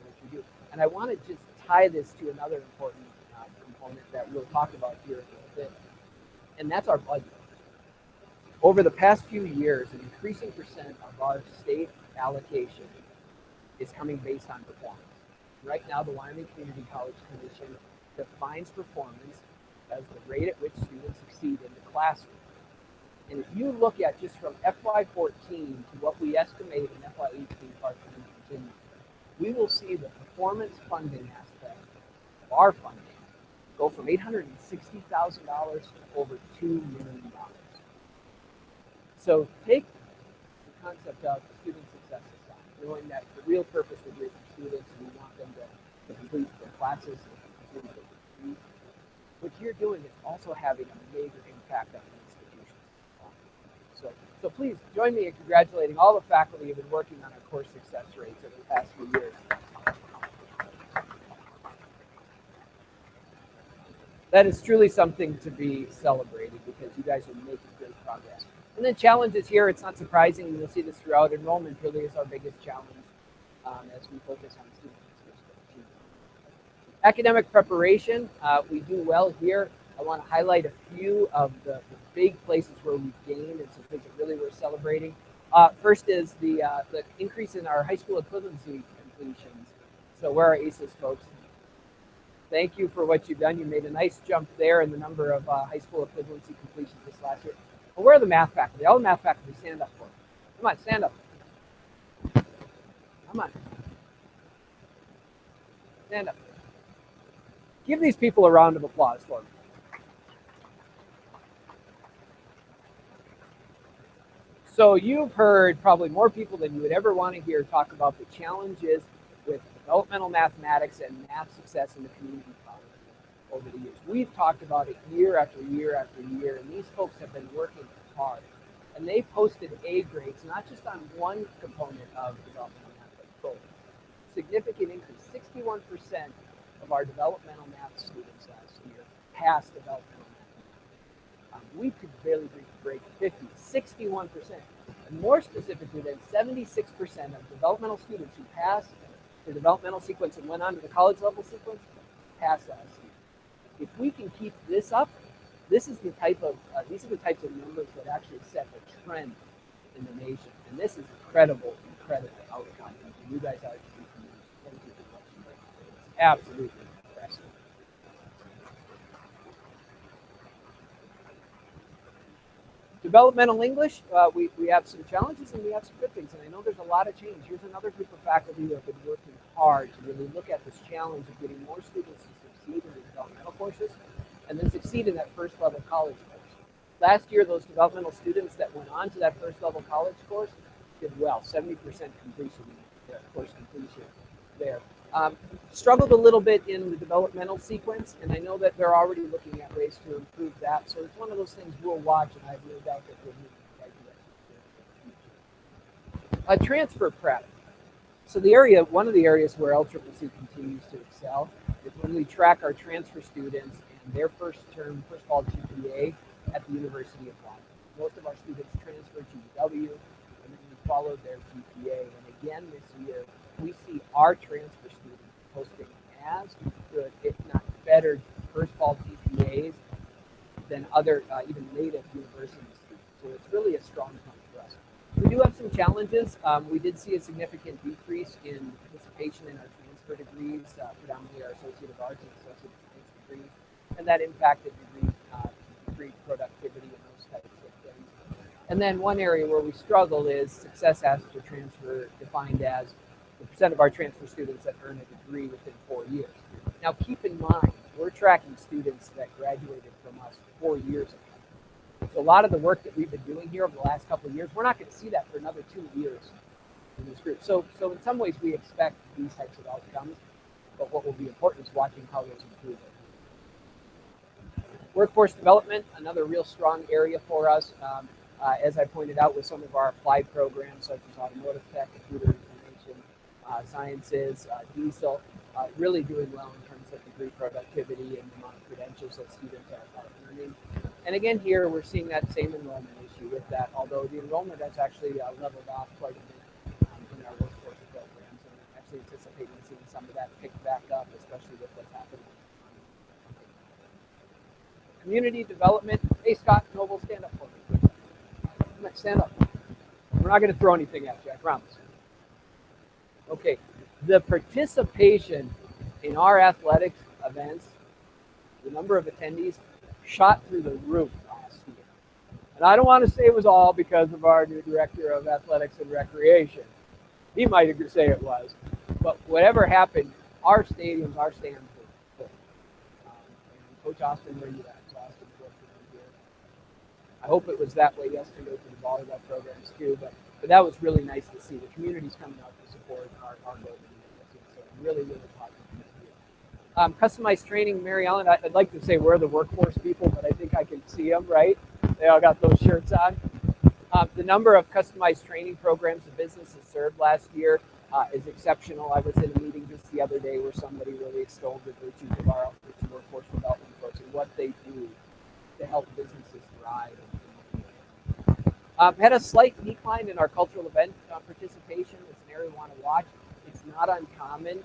which we do. And I want to just tie this to another important component that we'll talk about here in a little bit, and that's our budget. Over the past few years, an increasing percent of our state allocation is coming based on performance. Right now, the Wyoming Community College Commission defines performance as the rate at which students succeed in the classroom. And if you look at just from FY14 to what we estimate in FY18 part-time and continuing, we will see the performance funding aspect of our funding go from $860,000 to over $2 million. So take the concept of student success aside, knowing that the real purpose of your students, we want them to complete their classes, what you're doing is also having a major impact on the institution. So please join me in congratulating all the faculty who have been working on our course success rates over the past few years. That is truly something to be celebrated because you guys are making great progress. And then challenges here, it's not surprising, you'll see this throughout. Enrollment really is our biggest challenge as we focus on student achievement. Academic preparation, we do well here. I want to highlight a few of the big places where we've gained and some things that really we're celebrating. First is the increase in our high school equivalency completions. So where are ACES folks? Thank you for what you've done. You made a nice jump there in the number of high school equivalency completions this last year. Well, where are the math faculty? All the math faculty, stand up for me. Come on, stand up. Come on. Stand up. Give these people a round of applause for me. So you've heard probably more people than you would ever want to hear talk about the challenges with developmental mathematics and math success in the community college over the years. We've talked about it year after year after year, and these folks have been working hard. And they posted A grades, not just on one component of developmental math, but both. Significant increase, 61% of our developmental math students last year passed developmental math. We could barely break 50, 61%. And more specifically, than 76% of developmental students who passed the developmental sequence and went on to the college level sequence passed last year. If we can keep this up, this is the type of these are the types of numbers that actually set a trend in the nation. And this is incredible outcome. And you guys are absolutely impressive. Developmental English, we have some challenges and we have some good things, and I know there's a lot of change. Here's another group of faculty that have been working hard to really look at this challenge of getting more students to succeed in the developmental courses and then succeed in that first level college course. Last year, those developmental students that went on to that first level college course did well, 70% completion, course completion there. Struggled a little bit in the developmental sequence, and I know that they're already looking at ways to improve that. So it's one of those things we'll watch, and I have no doubt that we'll move in the right direction. Transfer prep. So one of the areas where LCCC continues to excel is when we track our transfer students and their first fall GPA at the University of Laramie. Most of our students transfer to UW, and then we followed their GPA. And again this year, we see our transfer students posting as good, if not better, first fall GPAs than other, even native university students. So it's really a strong point for us. We do have some challenges. We did see a significant decrease in participation in our transfer degrees, predominantly our Associate of Arts and Associate of Science degrees, and that impacted degree productivity and those types of things. And then one area where we struggle is success after transfer, defined as the percent of our transfer students that earn a degree within 4 years. Now, keep in mind, we're tracking students that graduated from us 4 years ago. So a lot of the work that we've been doing here over the last couple of years, we're not going to see that for another 2 years in this group. So in some ways, we expect these types of outcomes, but what will be important is watching how those improve. Workforce development, another real strong area for us. As I pointed out with some of our applied programs, such as automotive tech, computer information, sciences, diesel, really doing well in terms of degree productivity and the amount of credentials that students are earning. And again, here we're seeing that same enrollment issue with that, although the enrollment has actually leveled off quite a bit in our workforce programs, and I'm actually anticipating seeing some of that pick back up, especially with what's happening. Community development. Hey, Scott Noble, stand up for me. Stand up. We're not going to throw anything at you, I promise. Okay, the participation in our athletics events, the number of attendees shot through the roof last year. And I don't want to say it was all because of our new director of athletics and recreation. He might say it was. But whatever happened, our stadiums, our stands were full. And Coach Austin, where you at? So Austin's working here. I hope it was that way yesterday for the volleyball programs too, but that was really nice to see. The community's coming out to support our goal. So really, really positive. Customized training, Mary Ellen, I'd like to say we're the workforce people, but I think I can see them, right? They all got those shirts on. The number of customized training programs the businesses served last year is exceptional. I was in a meeting just the other day where somebody really extolled the virtues of our workforce development folks and what they do to help businesses thrive. Had a slight decline in our cultural event participation. It's an area we want to watch. It's not uncommon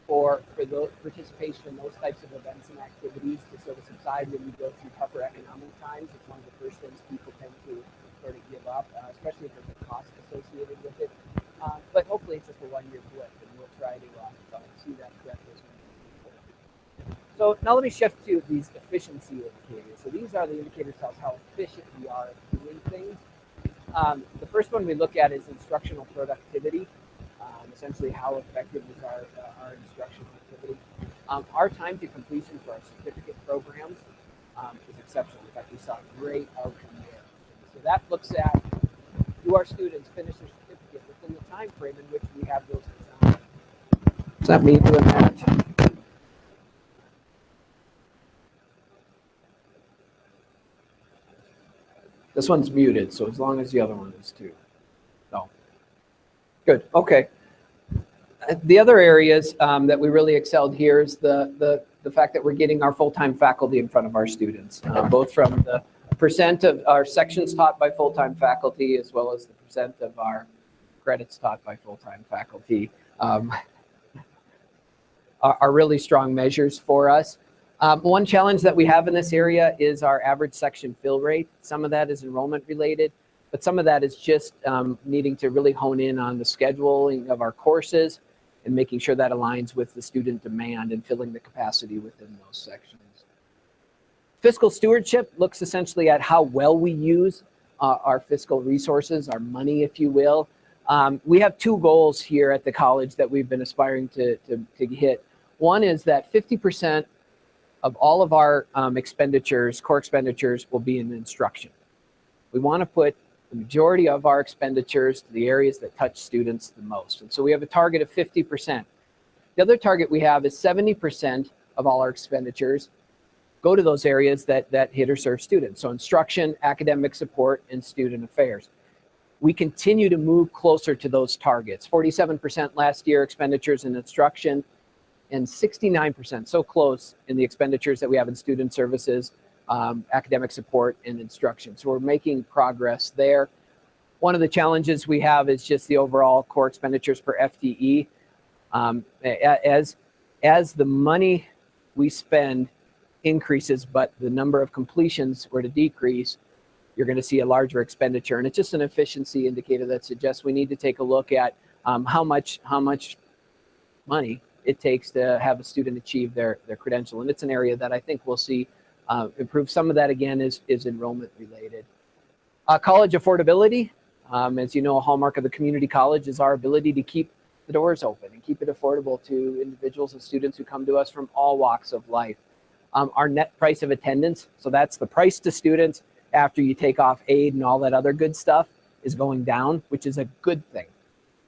for the participation in those types of events and activities to sort of subside when you go through tougher economic times. It's one of the first things people tend to sort of give up, especially if there's a cost associated with it. But hopefully it's just a one-year blip, and we'll try to see that correct as we move forward. So now let me shift to these efficiency indicators. So these are the indicators of how efficient we are at doing things. The first one we look at is instructional productivity. Essentially, how effective is our instructional activity. Our time to completion for our certificate programs is exceptional. In fact, we saw a great outcome there. So that looks at, do our students finish their certificate within the time frame in which we have those designed? Is that me doing that? This one's muted, so as long as the other one is too. No. Good, okay. The other areas that we really excelled here is the fact that we're getting our full-time faculty in front of our students, both from the percent of our sections taught by full-time faculty as well as the percent of our credits taught by full-time faculty are really strong measures for us. One challenge that we have in this area is our average section fill rate. Some of that is enrollment related, but some of that is just needing to really hone in on the scheduling of our courses and making sure that aligns with the student demand and filling the capacity within those sections. Fiscal stewardship looks essentially at how well we use our fiscal resources, our money, if you will. We have two goals here at the college that we've been aspiring to hit. One is that 50% of all of our expenditures, core expenditures, will be in instruction. We want to put the majority of our expenditures to the areas that touch students the most. And so we have a target of 50%. The other target we have is 70% of all our expenditures go to those areas that hit or serve students. So instruction, academic support, and student affairs. We continue to move closer to those targets. 47% last year expenditures in instruction, and 69%, so close in the expenditures that we have in student services, academic support, and instruction. So we're making progress there. One of the challenges we have is just the overall core expenditures per FTE. As the money we spend increases, but the number of completions were to decrease, you're going to see a larger expenditure. And it's just an efficiency indicator that suggests we need to take a look at how much money it takes to have a student achieve their credential. And it's an area that I think we'll see improve. Some of that, again, is enrollment related. College affordability. As you know, a hallmark of the community college is our ability to keep the doors open and keep it affordable to individuals and students who come to us from all walks of life. Our net price of attendance, so that's the price to students after you take off aid and all that other good stuff, is going down, which is a good thing,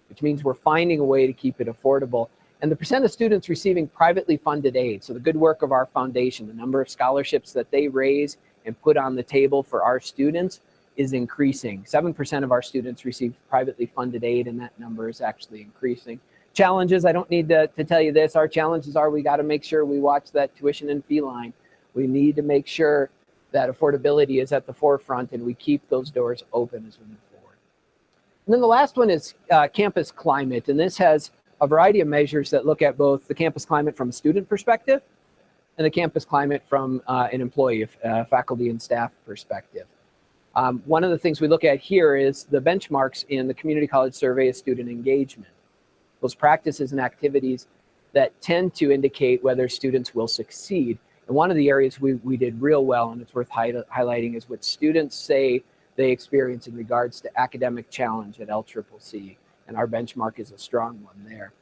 which means we're finding a way to keep it affordable. And the percent of students receiving privately funded aid, so the good work of our foundation, the number of scholarships that they raise and put on the table for our students, is increasing. 7% of our students receive privately funded aid, and that number is actually increasing. Challenges, I don't need to tell you this. Our challenges are we got to make sure we watch that tuition and fee line. We need to make sure that affordability is at the forefront and we keep those doors open as we move forward. And then the last one is campus climate. And this has a variety of measures that look at both the campus climate from a student perspective and the campus climate from an employee, faculty and staff perspective. One of the things we look at here is the benchmarks in the Community College Survey of Student Engagement. Those practices and activities that tend to indicate whether students will succeed. And one of the areas we did real well, and it's worth highlighting, is what students say they experience in regards to academic challenge at LCCC. And our benchmark is a strong one there.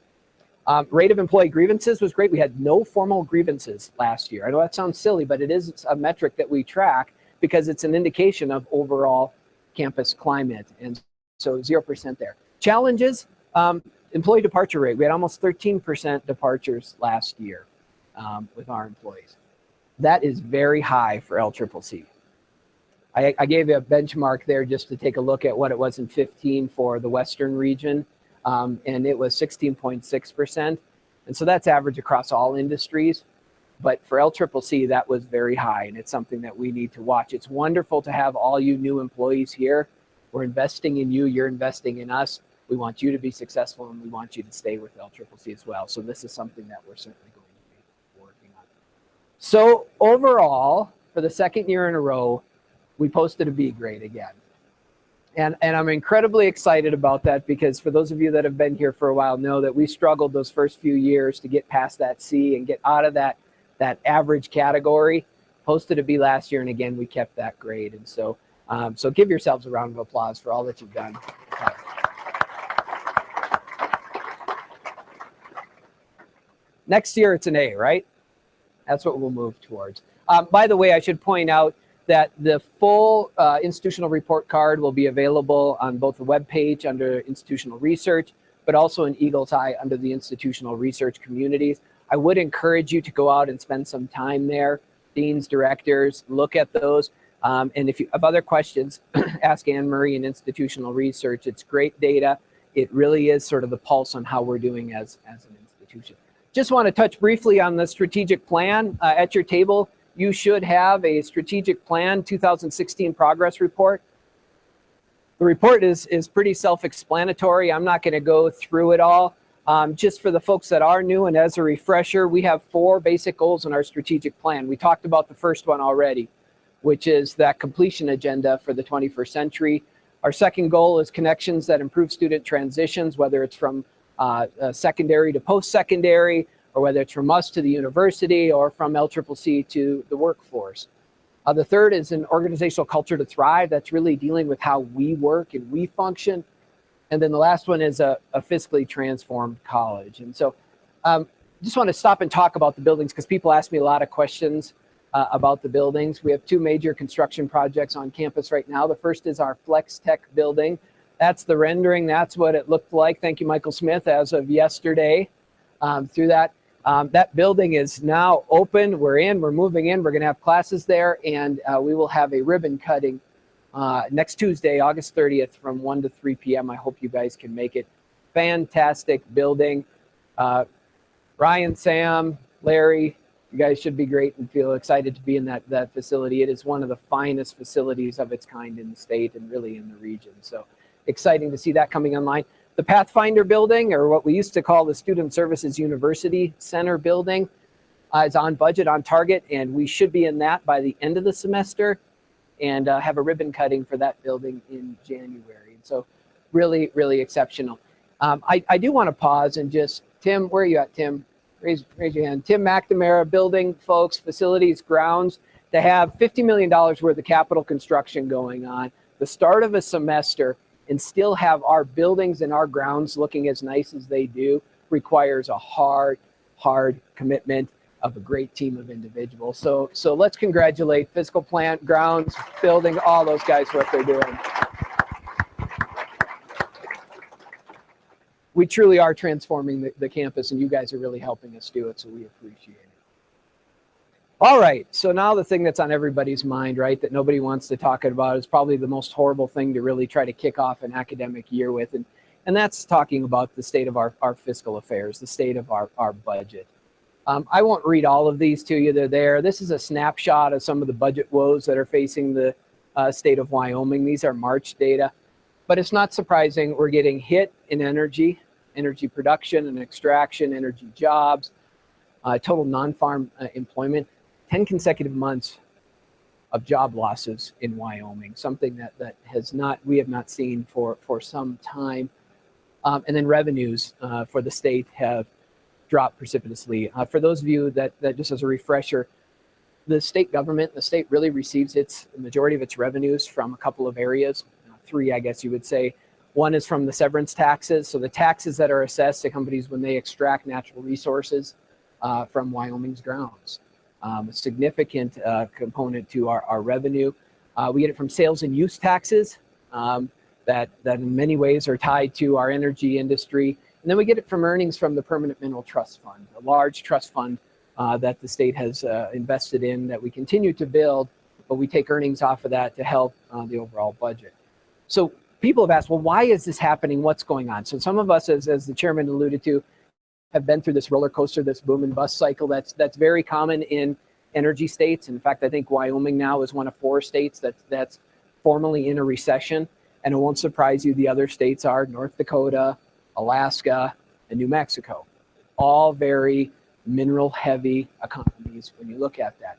Rate of employee grievances was great. We had no formal grievances last year. I know that sounds silly, but it is a metric that we track because it's an indication of overall campus climate. And so 0% there. Challenges, employee departure rate. We had almost 13% departures last year with our employees. That is very high for LCCC. I gave you a benchmark there just to take a look at what it was in 15 for the Western region, and it was 16.6%. And so that's average across all industries. But for LCCC, that was very high, and it's something that we need to watch. It's wonderful to have all you new employees here. We're investing in you. You're investing in us. We want you to be successful, and we want you to stay with LCCC as well. So this is something that we're certainly going to be working on. So overall, for the second year in a row, we posted a B grade again. And I'm incredibly excited about that because for those of you that have been here for a while know that we struggled those first few years to get past that C and get out of that average category. Posted a B last year, and again, we kept that grade. And so, so give yourselves a round of applause for all that you've done. Next year, it's an A, right? That's what we'll move towards. By the way, I should point out that the full institutional report card will be available on both the webpage under institutional research, but also in Eagle's Eye under the institutional research communities. I would encourage you to go out and spend some time there. Deans, directors, look at those. And if you have other questions, ask Anne-Marie in institutional research. It's great data. It really is sort of the pulse on how we're doing as an institution. Just want to touch briefly on the strategic plan. At your table, you should have a strategic plan 2016 progress report. The report is pretty self-explanatory. I'm not going to go through it all. Just for the folks that are new and as a refresher, we have 4 basic goals in our strategic plan. We talked about the first one already, which is that completion agenda for the 21st century. Our second goal is connections that improve student transitions, whether it's from secondary to post-secondary, or whether it's from us to the university or from LCCC to the workforce. The third is an organizational culture to thrive. That's really dealing with how we work and we function. And then the last one is a fiscally transformed college. And so just want to stop and talk about the buildings because people ask me a lot of questions about the buildings. We have two major construction projects on campus right now. The first is our Flex Tech building. That's the rendering. That's what it looked like. Thank you, Michael Smith, as of yesterday. Through that, that building is now open. We're moving in. We're going to have classes there, and we will have a ribbon cutting next Tuesday, August 30th from 1 to 3 p.m. I hope you guys can make it. Fantastic building. Ryan, Sam, Larry, you guys should be great and feel excited to be in that facility. It is one of the finest facilities of its kind in the state and really in the region. So exciting to see that coming online. The Pathfinder building, or what we used to call the Student Services University Center building, is on budget, on target, and we should be in that by the end of the semester and have a ribbon cutting for that building in January. And so really, really exceptional. I do want to pause and just, Tim, where are you at, Tim? Raise your hand. Tim McNamara, building folks, facilities, grounds, to have $50 million worth of capital construction going on, the start of a semester, and still have our buildings and our grounds looking as nice as they do requires a hard commitment of a great team of individuals. So let's congratulate physical plant, grounds, building, all those guys for what they're doing. We truly are transforming the campus, and you guys are really helping us do it, so we appreciate it. All right, so now the thing that's on everybody's mind, right, that nobody wants to talk about is probably the most horrible thing to really try to kick off an academic year with, and that's talking about the state of our fiscal affairs, the state of our budget. I won't read all of these to you. They're there. This is a snapshot of some of the budget woes that are facing the state of Wyoming. These are March data. But it's not surprising we're getting hit in energy production and extraction, energy jobs, total non-farm employment, 10 consecutive months of job losses in Wyoming, something that we have not seen for some time. And then revenues for the state have dropped precipitously. For those of you that just as a refresher, the state government, the state really receives the majority of its revenues from a couple of areas. Three, I guess you would say. One is from the severance taxes. So the taxes that are assessed to companies when they extract natural resources from Wyoming's grounds. A significant component to our revenue. We get it from sales and use taxes that in many ways are tied to our energy industry. And then we get it from earnings from the Permanent Mineral Trust Fund, a large trust fund that the state has invested in that we continue to build, but we take earnings off of that to help the overall budget. So people have asked, well, why is this happening? What's going on? So some of us, as the chairman alluded to, have been through this roller coaster, this boom and bust cycle that's very common in energy states. In fact, I think Wyoming now is one of 4 states that's formally in a recession. And it won't surprise you, the other states are North Dakota, Alaska, and New Mexico. All very mineral heavy economies when you look at that.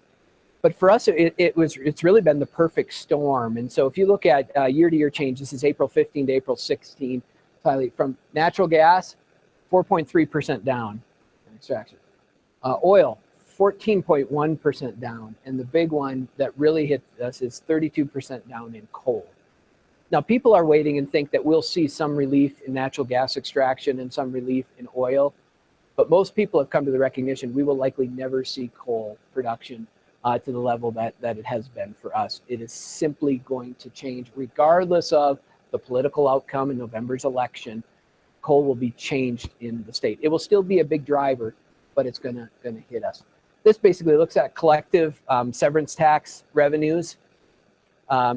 But for us, it's really been the perfect storm. And so if you look at year-to-year change, this is April 15 to April 16, from natural gas, 4.3% down in extraction. Oil, 14.1% down. And the big one that really hit us is 32% down in coal. Now, people are waiting and think that we'll see some relief in natural gas extraction and some relief in oil. But most people have come to the recognition we will likely never see coal production to the level that it has been for us. It is simply going to change regardless of the political outcome in November's election. Coal will be changed in the state. It will still be a big driver, but it's gonna hit us. This basically looks at collective severance tax revenues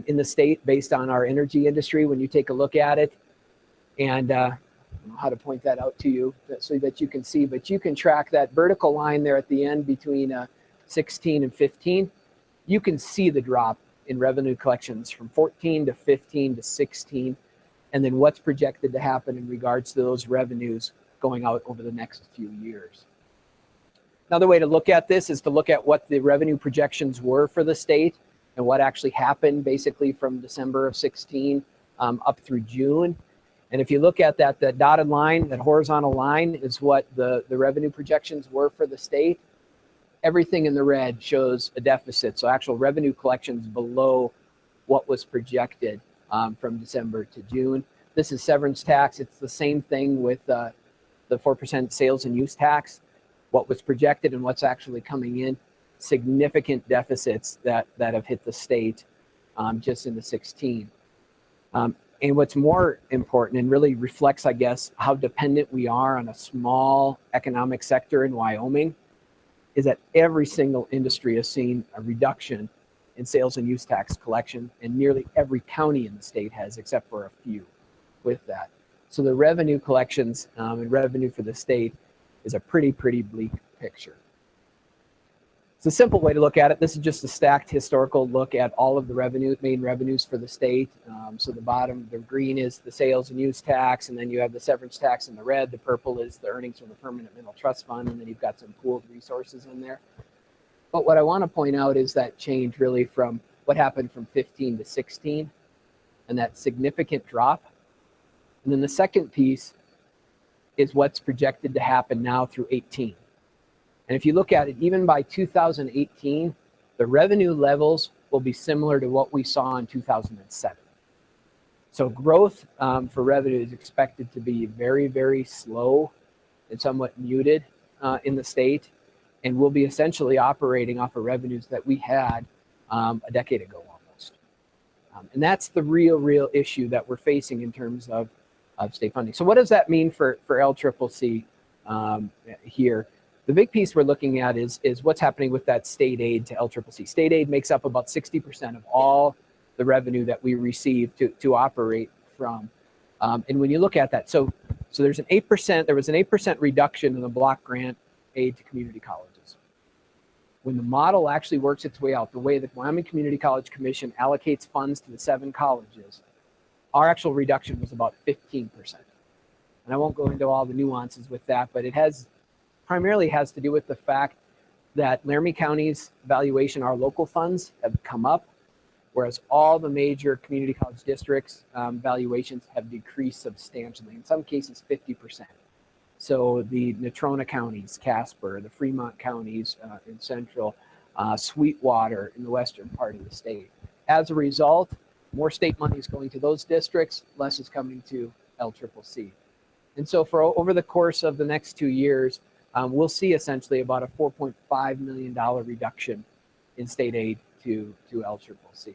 in the state based on our energy industry when you take a look at it. And I don't know how to point that out to you so that you can see, but you can track that vertical line there at the end between 16 and 15, you can see the drop in revenue collections from 14 to 15 to 16, and then what's projected to happen in regards to those revenues going out over the next few years. Another way to look at this is to look at what the revenue projections were for the state and what actually happened basically from December of 16 up through June. And if you look at that dotted line, that horizontal line is what the revenue projections were for the state. everything in the red shows a deficit. So actual revenue collections below what was projected from December to June. This is severance tax. It's the same thing with the 4% sales and use tax. What was projected and what's actually coming in, significant deficits that have hit the state just in the 16. And what's more important and really reflects, I guess, how dependent we are on a small economic sector in Wyoming is that every single industry has seen a reduction in sales and use tax collection, and nearly every county in the state has, except for a few with that. So the revenue collections and revenue for the state is a pretty bleak picture. It's a simple way to look at it. This is just a stacked historical look at all of the main revenues for the state. So the bottom, the green is the sales and use tax, and then you have the severance tax in the red. The purple is the earnings from the permanent mineral trust fund, and then you've got some pooled resources in there. But what I want to point out is that change really from what happened from 15 to 16 and that significant drop. And then the second piece is what's projected to happen now through 18. And if you look at it, even by 2018, the revenue levels will be similar to what we saw in 2007. So growth for revenue is expected to be very slow and somewhat muted in the state, and we'll be essentially operating off of revenues that we had a decade ago almost. And that's the real issue that we're facing in terms of state funding. So what does that mean for LCCC here? The big piece we're looking at is what's happening with that state aid to LCCC. State aid makes up about 60% of all the revenue that we receive to operate from. And when you look at that, so there's an 8%, there was an 8% reduction in the block grant aid to community colleges. When the model actually works its way out, the way the Wyoming Community College Commission allocates funds to the 7 colleges, our actual reduction was about 15%. And I won't go into all the nuances with that, but it primarily has to do with the fact that Laramie County's valuation, our local funds, have come up, whereas all the major community college districts' valuations have decreased substantially, in some cases 50%. So the Natrona counties, Casper, the Fremont counties in central, Sweetwater in the western part of the state. As a result, more state money is going to those districts, less is coming to LCCC. And so for over the course of the next 2 years, we'll see essentially about a $4.5 million reduction in state aid to LCCC.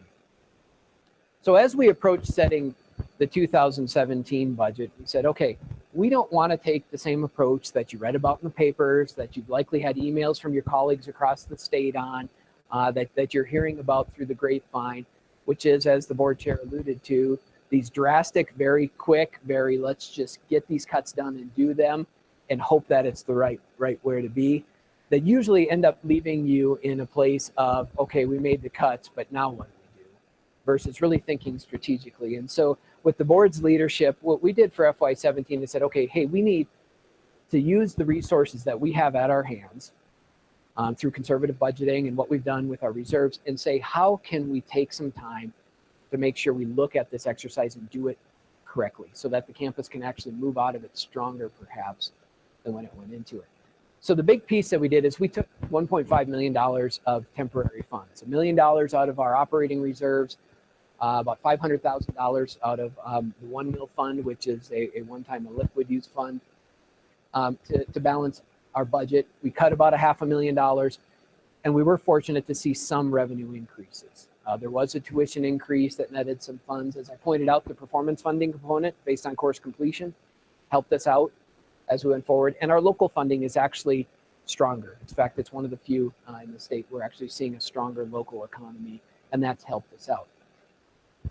So as we approach setting the 2017 budget, we said, okay, we don't want to take the same approach that you read about in the papers, that you've likely had emails from your colleagues across the state on, that you're hearing about through the grapevine, which is, as the board chair alluded to, these drastic, very quick, let's just get these cuts done and do them and hope that it's the right where to be, that usually end up leaving you in a place of, okay, we made the cuts, but now what do we do? Versus really thinking strategically. And so with the board's leadership, what we did for FY17 is said, okay, hey, we need to use the resources that we have at our hands through conservative budgeting and what we've done with our reserves and say, how can we take some time to make sure we look at this exercise and do it correctly so that the campus can actually move out of it stronger perhaps than when it went into it. So the big piece that we did is we took $1.5 million of temporary funds, $1 million out of our operating reserves, about $500,000 out of the 1 mil fund, which is a one-time liquid use fund, to balance our budget. We cut about $500,000, and we were fortunate to see some revenue increases. There was a tuition increase that netted some funds. As I pointed out, the performance funding component based on course completion helped us out as we went forward. And our local funding is actually stronger. In fact, it's one of the few in the state we're actually seeing a stronger local economy, and that's helped us out.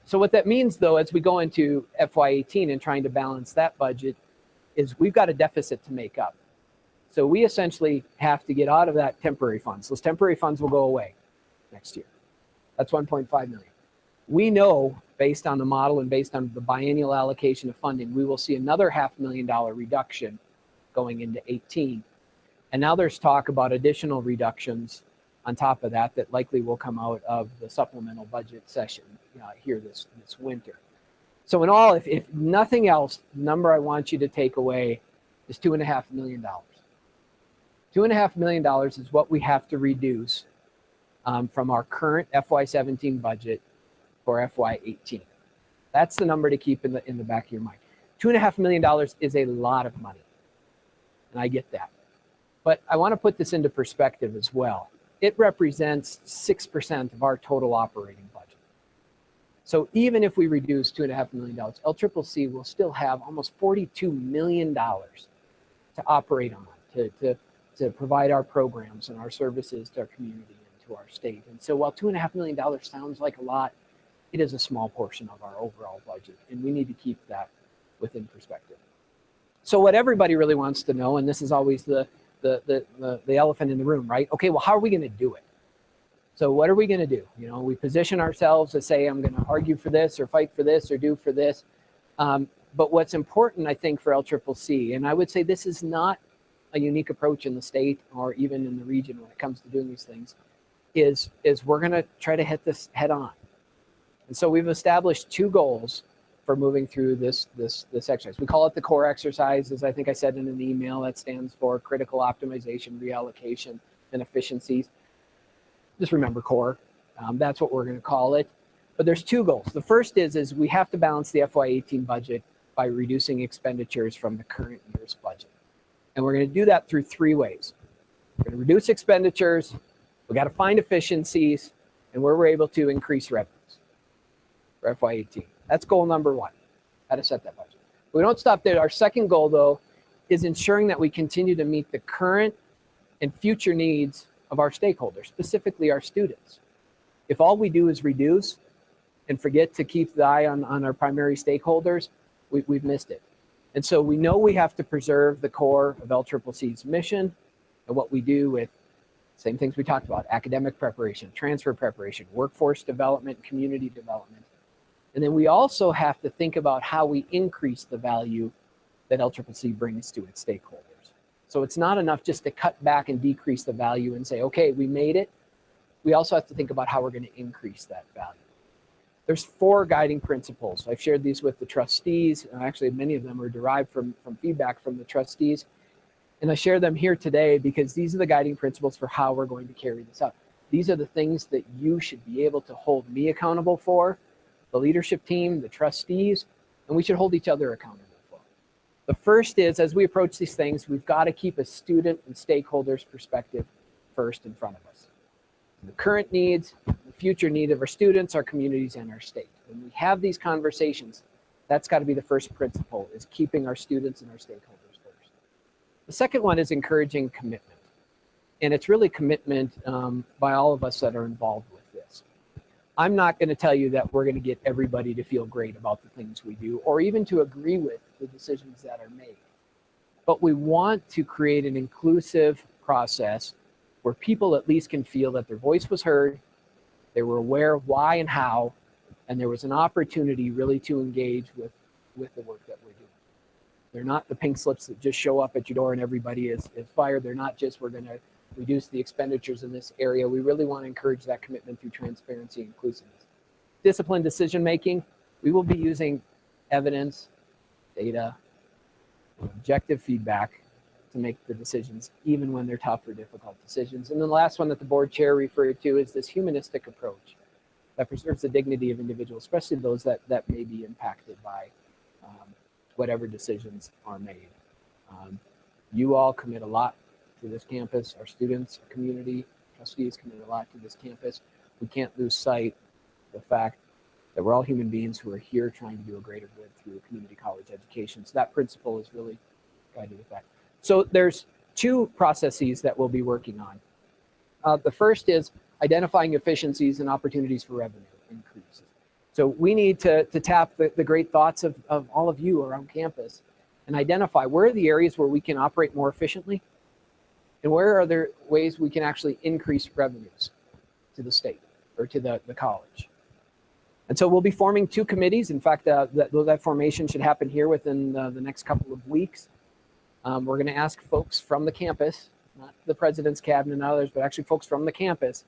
So what that means, though, as we go into FY18 and trying to balance that budget, is we've got a deficit to make up. So we essentially have to get out of that temporary funds. Those temporary funds will go away next year. That's 1.5 million. We know, based on the model and based on the biennial allocation of funding, we will see another $500,000 reduction going into 18. And now there's talk about additional reductions on top of that likely will come out of the supplemental budget session here this winter. So in all, if nothing else, the number I want you to take away is $2.5 million. $2.5 million is what we have to reduce from our current FY17 budget for FY18. That's the number to keep in the back of your mind. $2.5 million is a lot of money, and I get that. But I want to put this into perspective as well. It represents 6% of our total operating budget. So even if we reduce $2.5 million, LCCC will still have almost $42 million to operate on, to provide our programs and our services to our community and to our state. And so while $2.5 million sounds like a lot, it is a small portion of our overall budget, and we need to keep that within perspective. So what everybody really wants to know, and this is always the elephant in the room, right? Okay, well, how are we going to do it? So what are we going to do? You know, we position ourselves to say, I'm going to argue for this or fight for this or do for this. But what's important, I think, for LCCC, and I would say this is not a unique approach in the state or even in the region when it comes to doing these things, is we're going to try to hit this head on. And so we've established 2 goals for moving through this exercise. We call it the core exercise, as I think I said in an email. That stands for critical optimization, reallocation, and efficiencies. Just remember core. That's what we're going to call it. But there's 2 goals. The first is we have to balance the FY18 budget by reducing expenditures from the current year's budget. And we're going to do that through 3 ways. We're going to reduce expenditures, we got to find efficiencies, and where we're able to increase revenues for FY18. That's goal number 1, how to set that budget. We don't stop there. Our second goal, though, is ensuring that we continue to meet the current and future needs of our stakeholders, specifically our students. If all we do is reduce and forget to keep the eye on our primary stakeholders, we've missed it. And so we know we have to preserve the core of LCCC's mission and what we do with same things we talked about: academic preparation, transfer preparation, workforce development, community development. And then we also have to think about how we increase the value that LCCC brings to its stakeholders. So it's not enough just to cut back and decrease the value and say, okay, we made it. We also have to think about how we're going to increase that value. There's 4 guiding principles. I've shared these with the trustees. Actually, many of them are derived from feedback from the trustees. And I share them here today because these are the guiding principles for how we're going to carry this out. These are the things that you should be able to hold me accountable for, the leadership team, the trustees, and we should hold each other accountable for. The first is, as we approach these things, we've got to keep a student and stakeholders perspective first in front of us. The current needs, the future need of our students, our communities, and our state. When we have these conversations, that's got to be the first principle, is keeping our students and our stakeholders first. The second one is encouraging commitment. And it's really commitment by all of us that are involved with this. I'm not going to tell you that we're going to get everybody to feel great about the things we do or even to agree with the decisions that are made. But we want to create an inclusive process where people at least can feel that their voice was heard, they were aware of why and how, and there was an opportunity really to engage with the work that we're doing. They're not the pink slips that just show up at your door and everybody is fired. They're not just, we're going to reduce the expenditures in this area. We really want to encourage that commitment through transparency and inclusiveness. Disciplined decision-making, we will be using evidence, data, objective feedback to make the decisions, even when they're tough or difficult decisions. And then the last one that the board chair referred to is this humanistic approach that preserves the dignity of individuals, especially those that may be impacted by whatever decisions are made. You all commit a lot to this campus. Our students, our community, trustees commit a lot to this campus. We can't lose sight of the fact that we're all human beings who are here trying to do a greater good through community college education. So that principle is really guided with that. So there's 2 processes that we'll be working on. The first is identifying efficiencies and opportunities for revenue increases. So we need to tap the great thoughts of all of you around campus and identify where are the areas where we can operate more efficiently and where are there ways we can actually increase revenues to the state or to the college. And so we'll be forming 2 committees. In fact, that formation should happen here within the next couple of weeks. We're going to ask folks from the campus, not the president's cabinet and others, but actually folks from the campus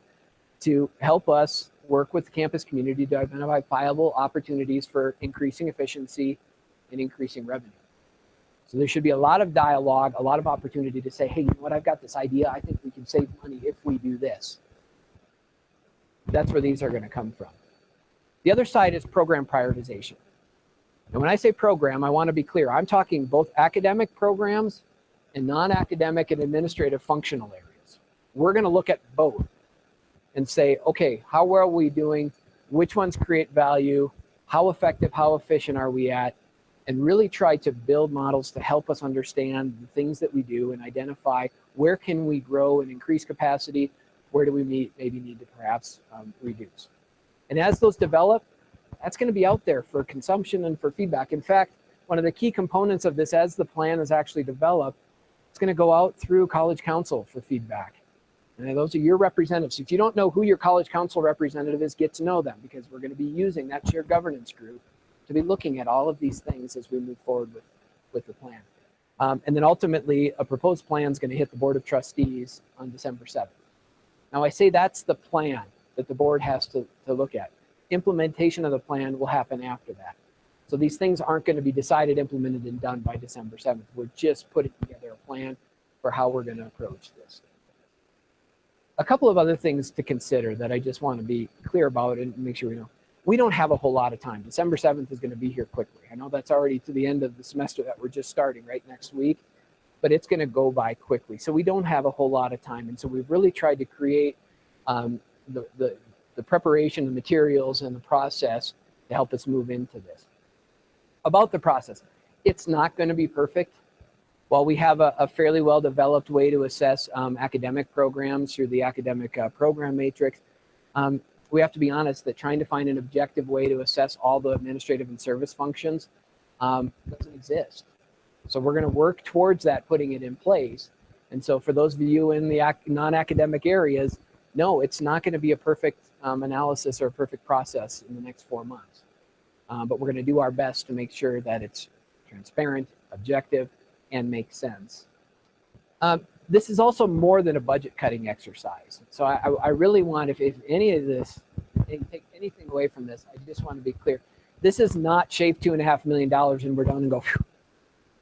to help us work with the campus community to identify viable opportunities for increasing efficiency and increasing revenue. So there should be a lot of dialogue, a lot of opportunity to say, hey, you know what, I've got this idea. I think we can save money if we do this. That's where these are going to come from. The other side is program prioritization. And when I say program, I want to be clear. I'm talking both academic programs and non-academic and administrative functional areas. We're going to look at both and say, okay, how well are we doing? Which ones create value? How effective, how efficient are we at? And really try to build models to help us understand the things that we do and identify where can we grow and increase capacity, where do we maybe need to perhaps reduce. And as those develop, that's going to be out there for consumption and for feedback. In fact, one of the key components of this, as the plan is actually developed, it's going to go out through College Council for feedback. And those are your representatives. If you don't know who your College Council representative is, get to know them, because we're going to be using that shared governance group to be looking at all of these things as we move forward with the plan. And then ultimately, a proposed plan is going to hit the Board of Trustees on December 7th. Now, I say that's the plan that the board has to look at. Implementation of the plan will happen after that. So these things aren't going to be decided, implemented, and done by December 7th. We're just putting together a plan for how we're going to approach this. A couple of other things to consider that I just want to be clear about and make sure we know. We don't have a whole lot of time. December 7th is going to be here quickly. I know that's already to the end of the semester that we're just starting right next week, but it's going to go by quickly. So we don't have a whole lot of time. And so we've really tried to create the preparation, the materials, and the process to help us move into this. About the process, it's not going to be perfect. While we have a fairly well-developed way to assess academic programs through the academic program matrix, we have to be honest that trying to find an objective way to assess all the administrative and service functions doesn't exist. So we're going to work towards that, putting it in place. And so for those of you in the non-academic areas, no, it's not going to be a perfect analysis or a perfect process in the next 4 months. But we're going to do our best to make sure that it's transparent, objective, and makes sense. This is also more than a budget cutting exercise. So I really want, if any of this, take anything away from this, I just want to be clear. This is not shave $2.5 million and we're done and go, phew.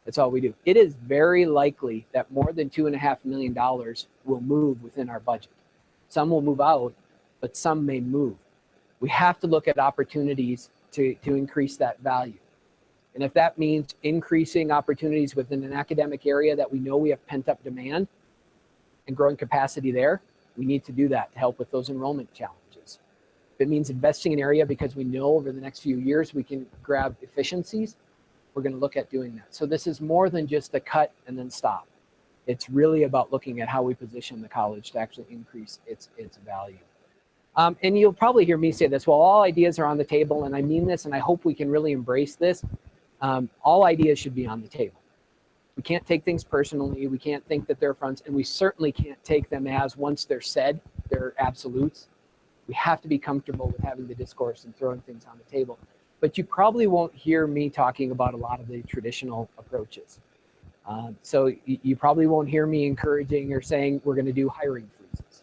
That's all we do. It is very likely that more than $2.5 million will move within our budget. Some will move out, but some may move. We have to look at opportunities to increase that value. And if that means increasing opportunities within an academic area that we know we have pent-up demand and growing capacity there, we need to do that to help with those enrollment challenges. If it means investing in an area because we know over the next few years we can grab efficiencies, we're going to look at doing that. So this is more than just a cut and then stop. It's really about looking at how we position the college to actually increase its value. And you'll probably hear me say this, well, all ideas are on the table, and I mean this, and I hope we can really embrace this. All ideas should be on the table. We can't take things personally. We can't think that they're fronts, and we certainly can't take them as, once they're said, they're absolutes. We have to be comfortable with having the discourse and throwing things on the table. But you probably won't hear me talking about a lot of the traditional approaches. So you probably won't hear me encouraging or saying we're going to do hiring freezes.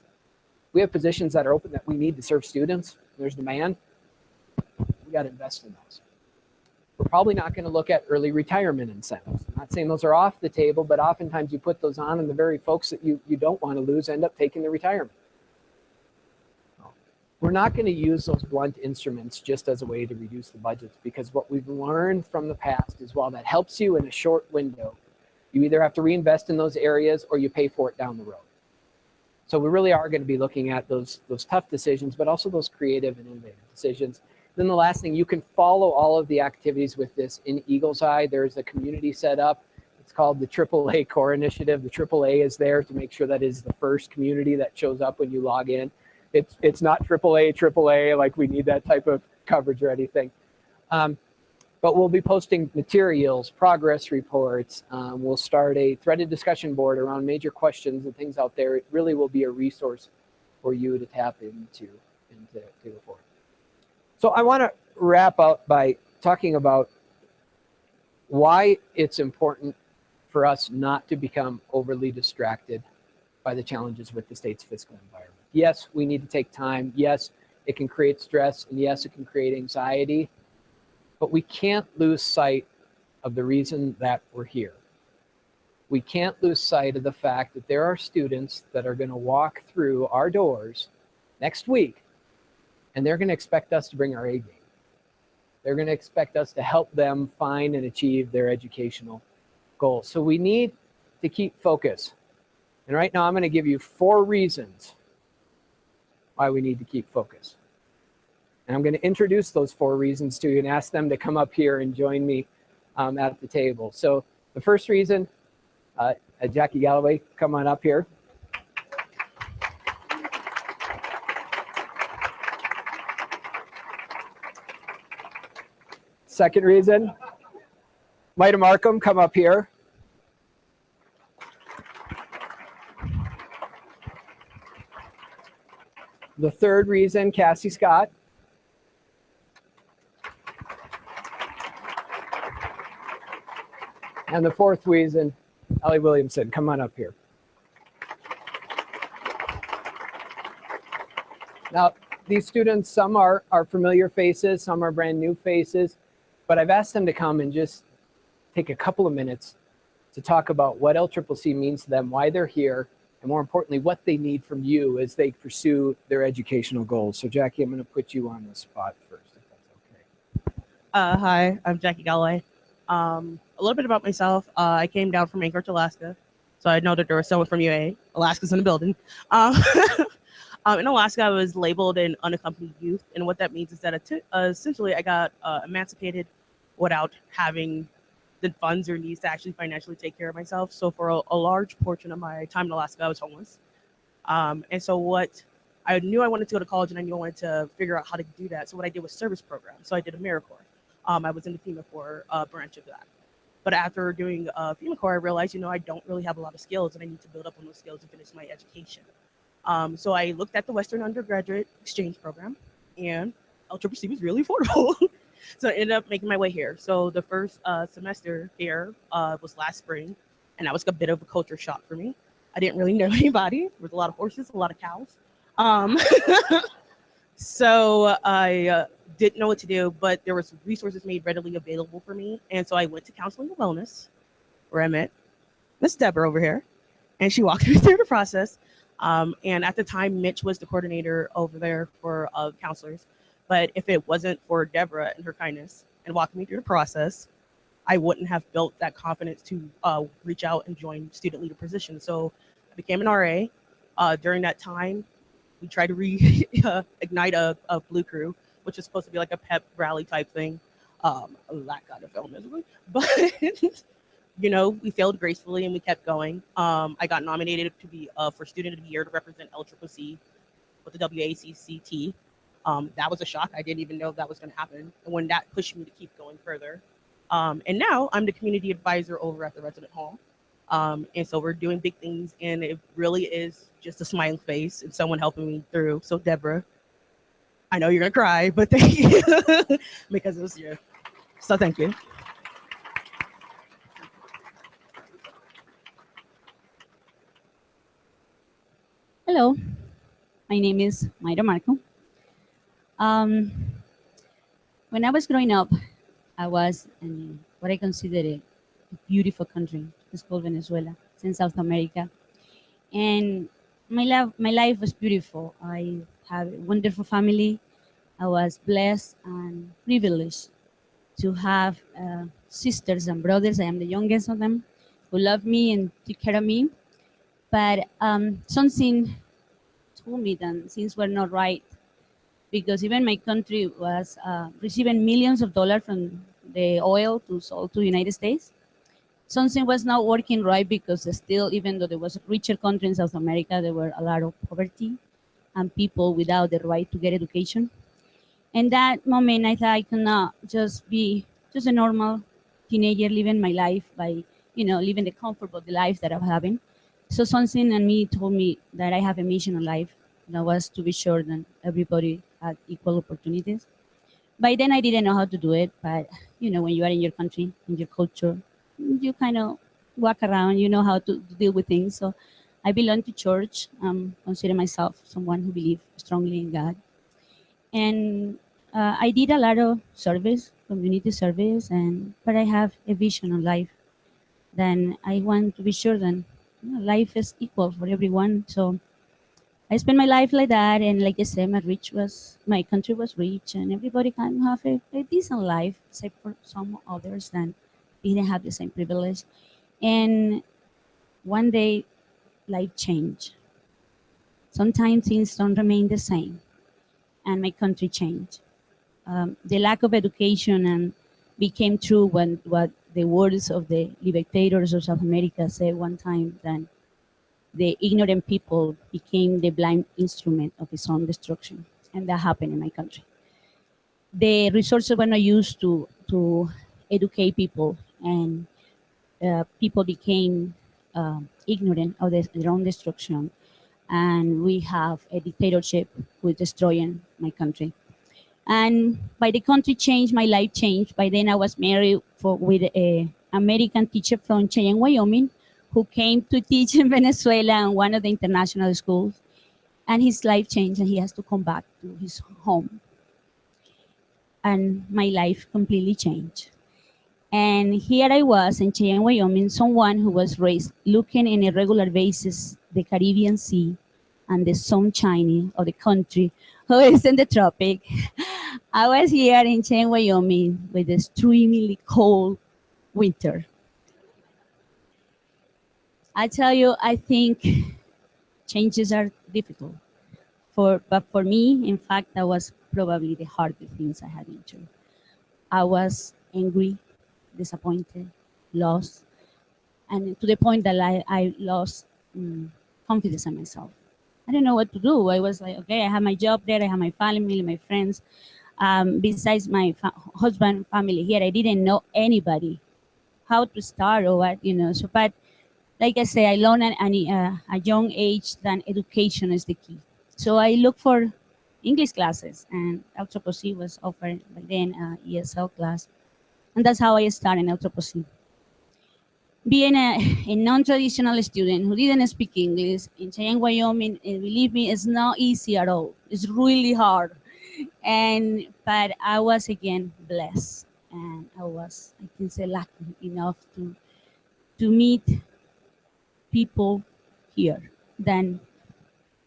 We have positions that are open that we need to serve students. There's demand. We got to invest in those. We're probably not going to look at early retirement incentives. I'm not saying those are off the table, but oftentimes you put those on and the very folks that you don't want to lose end up taking the retirement. We're not going to use those blunt instruments just as a way to reduce the budgets, because what we've learned from the past is while that helps you in a short window, you either have to reinvest in those areas or you pay for it down the road. So we really are going to be looking at those tough decisions, but also those creative and innovative decisions. Then the last thing, you can follow all of the activities with this in Eagle's Eye. There's a community set up. It's called the AAA Core Initiative. The AAA is there to make sure that is the first community that shows up when you log in. It's not AAA, like we need that type of coverage or anything. But we'll be posting materials, progress reports. We'll start a threaded discussion board around major questions and things out there. It really will be a resource for you to tap into go forward. So I want to wrap up by talking about why it's important for us not to become overly distracted by the challenges with the state's fiscal environment. Yes, we need to take time. Yes, it can create stress, and yes, it can create anxiety, but we can't lose sight of the reason that we're here. we can't lose sight of the fact that there are students that are going to walk through our doors next week, and they're going to expect us to bring our A game. They're going to expect us to help them find and achieve their educational goals. So we need to keep focus. And right now I'm going to give you 4 reasons why we need to keep focus. And I'm going to introduce those 4 reasons to you and ask them to come up here and join me at the table. So the first reason, Jackie Galloway, come on up here. Second reason, Maida Markham, come up here. The third reason, Cassie Scott. And the fourth reason, Ellie Williamson, come on up here. Now, these students, some are familiar faces, some are brand new faces, but I've asked them to come and just take a couple of minutes to talk about what LCCC means to them, why they're here, and more importantly, what they need from you as they pursue their educational goals. So Jackie, I'm going to put you on the spot first, if that's okay. Hi, I'm Jackie Galloway. A little bit about myself. I came down from Anchorage, Alaska, so I know that there was someone from UA. Alaska's in the building. In Alaska, I was labeled an unaccompanied youth, and what that means is that essentially I got emancipated without having the funds or needs to actually financially take care of myself. So for a large portion of my time in Alaska, I was homeless. And so what I knew I wanted to go to college, and I knew I wanted to figure out how to do that. So what I did was service programs. So I did AmeriCorps. I was in the FEMA Corps branch of that. But after doing FEMA Corps, I realized, I don't really have a lot of skills, and I need to build up on those skills to finish my education. So I looked at the Western Undergraduate Exchange Program, and LCCC was really affordable. So I ended up making my way here. So the first semester here was last spring, and that was a bit of a culture shock for me. I didn't really know anybody. There was a lot of horses, a lot of cows. So I didn't know what to do, but there was resources made readily available for me. And so I went to Counseling and Wellness, where I met Miss Deborah over here, and she walked me through the process. And at the time, Mitch was the coordinator over there for counselors. But if it wasn't for Deborah and her kindness and walking me through the process, I wouldn't have built that confidence to reach out and join student leader positions. So I became an RA. During that time, we tried to ignite a Blue Crew, which is supposed to be like a pep rally type thing. That kind of fell miserably. But, we failed gracefully and we kept going. I got nominated to be for Student of the Year to represent LCCC with the WACCT. That was a shock. I didn't even know that was going to happen. And when that pushed me to keep going further. And now I'm the community advisor over at the resident hall. And so we're doing big things, and it really is just a smiling face and someone helping me through. So Deborah, I know you're going to cry, but thank you because it was you. So thank you. Hello, my name is Maida Markham. When I was growing up, I was in what I consider a beautiful country. It's called Venezuela. It's in South America. And my life was beautiful. I had a wonderful family. I was blessed and privileged to have sisters and brothers. I am the youngest of them, who loved me and took care of me. But something told me that things were not right, because even my country was receiving millions of dollars from the oil to sold to the United States. Something was not working right, because still, even though there was a richer country in South America, there were a lot of poverty and people without the right to get education. And that moment, I thought I could not just be just a normal teenager living my life by, living the comfort of the life that I'm having. So something in me told me that I have a mission in life, that was to be sure that everybody had equal opportunities. By then, I didn't know how to do it, but when you are in your country, in your culture, you kind of walk around, you know how to deal with things. So I belong to church. Consider myself someone who believes strongly in God. And I did a lot of service, community service, but I have a vision of life then I want to be sure that life is equal for everyone. So I spent my life like that, and like I said, my country was rich, and everybody can have a decent life, except for some others that didn't have the same privilege. And one day, life changed. Sometimes things don't remain the same, and my country changed. The lack of education and became true when what the words of the liberators of South America said one time, that the ignorant people became the blind instrument of its own destruction. And that happened in my country. The resources were not used to educate people, and people became ignorant of their own destruction. And we have a dictatorship who is destroying my country. And by the country changed, my life changed. By then I was married with an American teacher from Cheyenne, Wyoming, who came to teach in Venezuela in one of the international schools. And his life changed, and he has to come back to his home. And my life completely changed. And here I was in Cheyenne, Wyoming, someone who was raised looking on a regular basis the Caribbean Sea and the sunshine of the country who is in the tropic. I was here in Cheyenne, Wyoming with extremely cold winter. I tell you, I think changes are difficult. But for me, in fact, that was probably the hardest things I had been through. I was angry, disappointed, lost, and to the point that I lost confidence in myself. I didn't know what to do. I was like, okay, I have my job there, I have my family, my friends. Besides my husband, family here, I didn't know anybody, how to start or what, So, but like I say, I learned at a young age that education is the key. So I looked for English classes, and Anthropology was offered by then, ESL class. And that's how I started in Anthropology. Being a non-traditional student who didn't speak English in Cheyenne, Wyoming, believe me, it's not easy at all. It's really hard. But I was again blessed, and I can say, lucky enough to meet people here. Then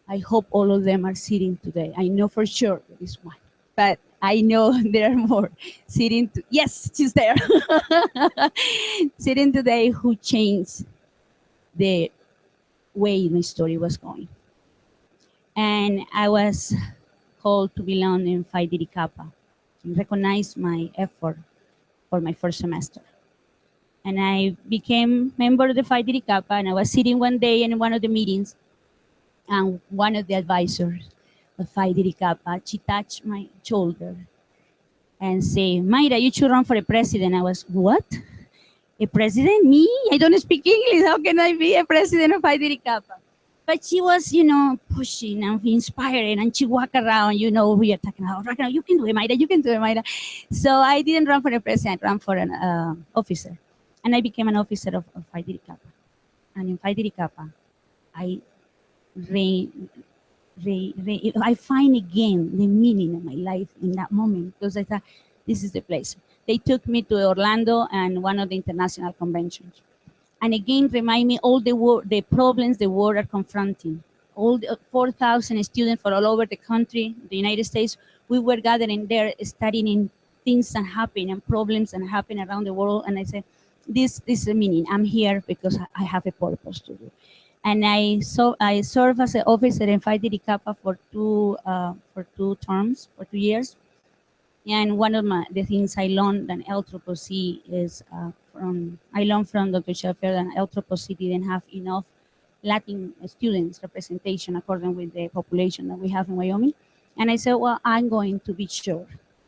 I hope all of them are sitting today. I know for sure there is one, but I know there are more sitting. Yes, she's there. Sitting today who changed the way my story was going. And I was called to belong in Phi Didi Kappa and recognize my effort for my first semester. And I became member of the Phi Didi Kappa, and I was sitting one day in one of the meetings, and one of the advisors of Phi Didi Kappa, she touched my shoulder and say, Mayra, you should run for a president. I was, what? A president? Me? I don't speak English. How can I be a president of Phi Didi Kappa? But she was, pushing and inspiring, and she walked around, we are talking about right now. You can do it, Mayra. You can do it, Mayra. So I didn't run for a president. I ran for an officer. And I became an officer of Phi Didi Kappa. And in Phi Didi Kappa, I find again the meaning of my life in that moment, because I thought, this is the place. They took me to Orlando and one of the international conventions. And again, remind me all the problems the world are confronting. All the 4,000 students from all over the country, the United States, we were gathering there studying things that happen and problems that happen around the world. And I said, this is the meaning. I'm here because I have a purpose to do. And I served as an officer in Phi Didi Kappa for 2 terms, for 2 years. And one of the things I learned in Anthropology is I learned from Dr. Schaffer that Anthropology didn't have enough Latin students representation according with the population that we have in Wyoming. And I said, well, I'm going to be sure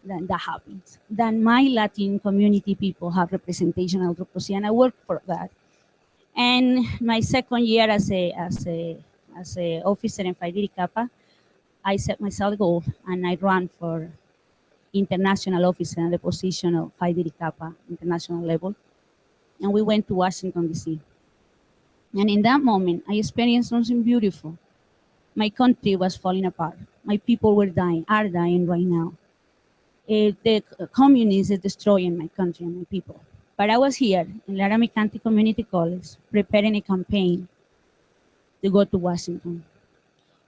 that happens, that my Latin community people have representation in Anthropology, and I worked for that. And my second year as a officer in Phi Didi Kappa, I set myself a goal, and I ran for international officer in the position of Phi Didi Kappa international level. And we went to Washington, D.C. And in that moment, I experienced something beautiful. My country was falling apart. My people are dying right now. The communists are destroying my country and my people. But I was here in Laramie County Community College preparing a campaign to go to Washington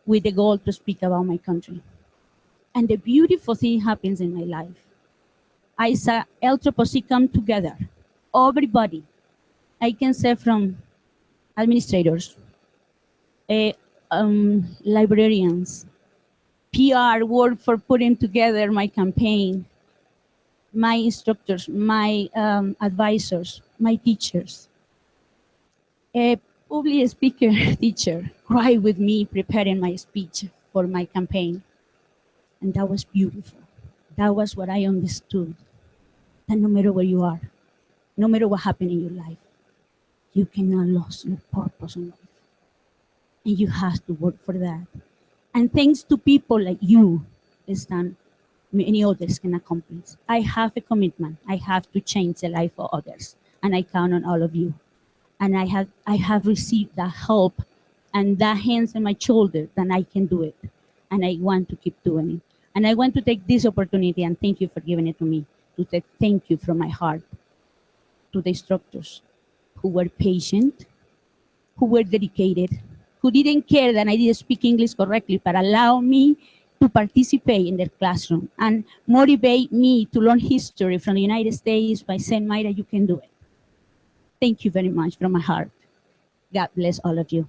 with the goal to speak about my country. And the beautiful thing happens in my life. I saw LCCC come together, everybody. I can say from administrators, librarians, PR work for putting together my campaign, my instructors, my advisors, my teachers. A public speaker teacher cried with me preparing my speech for my campaign. And that was beautiful. That was what I understood. That no matter where you are, no matter what happened in your life, you cannot lose your purpose in life. And you have to work for that. And thanks to people like you, Stan, many others can accomplish. I have a commitment. I have to change the life of others. And I count on all of you. And I have received that help and that hands on my shoulder that I can do it. And I want to keep doing it. And I want to take this opportunity and thank you for giving it to me, to say thank you from my heart to the instructors who were patient, who were dedicated, who didn't care that I didn't speak English correctly, but allow me to participate in their classroom and motivate me to learn history from the United States by saying, Mayra, you can do it. Thank you very much from my heart. God bless all of you.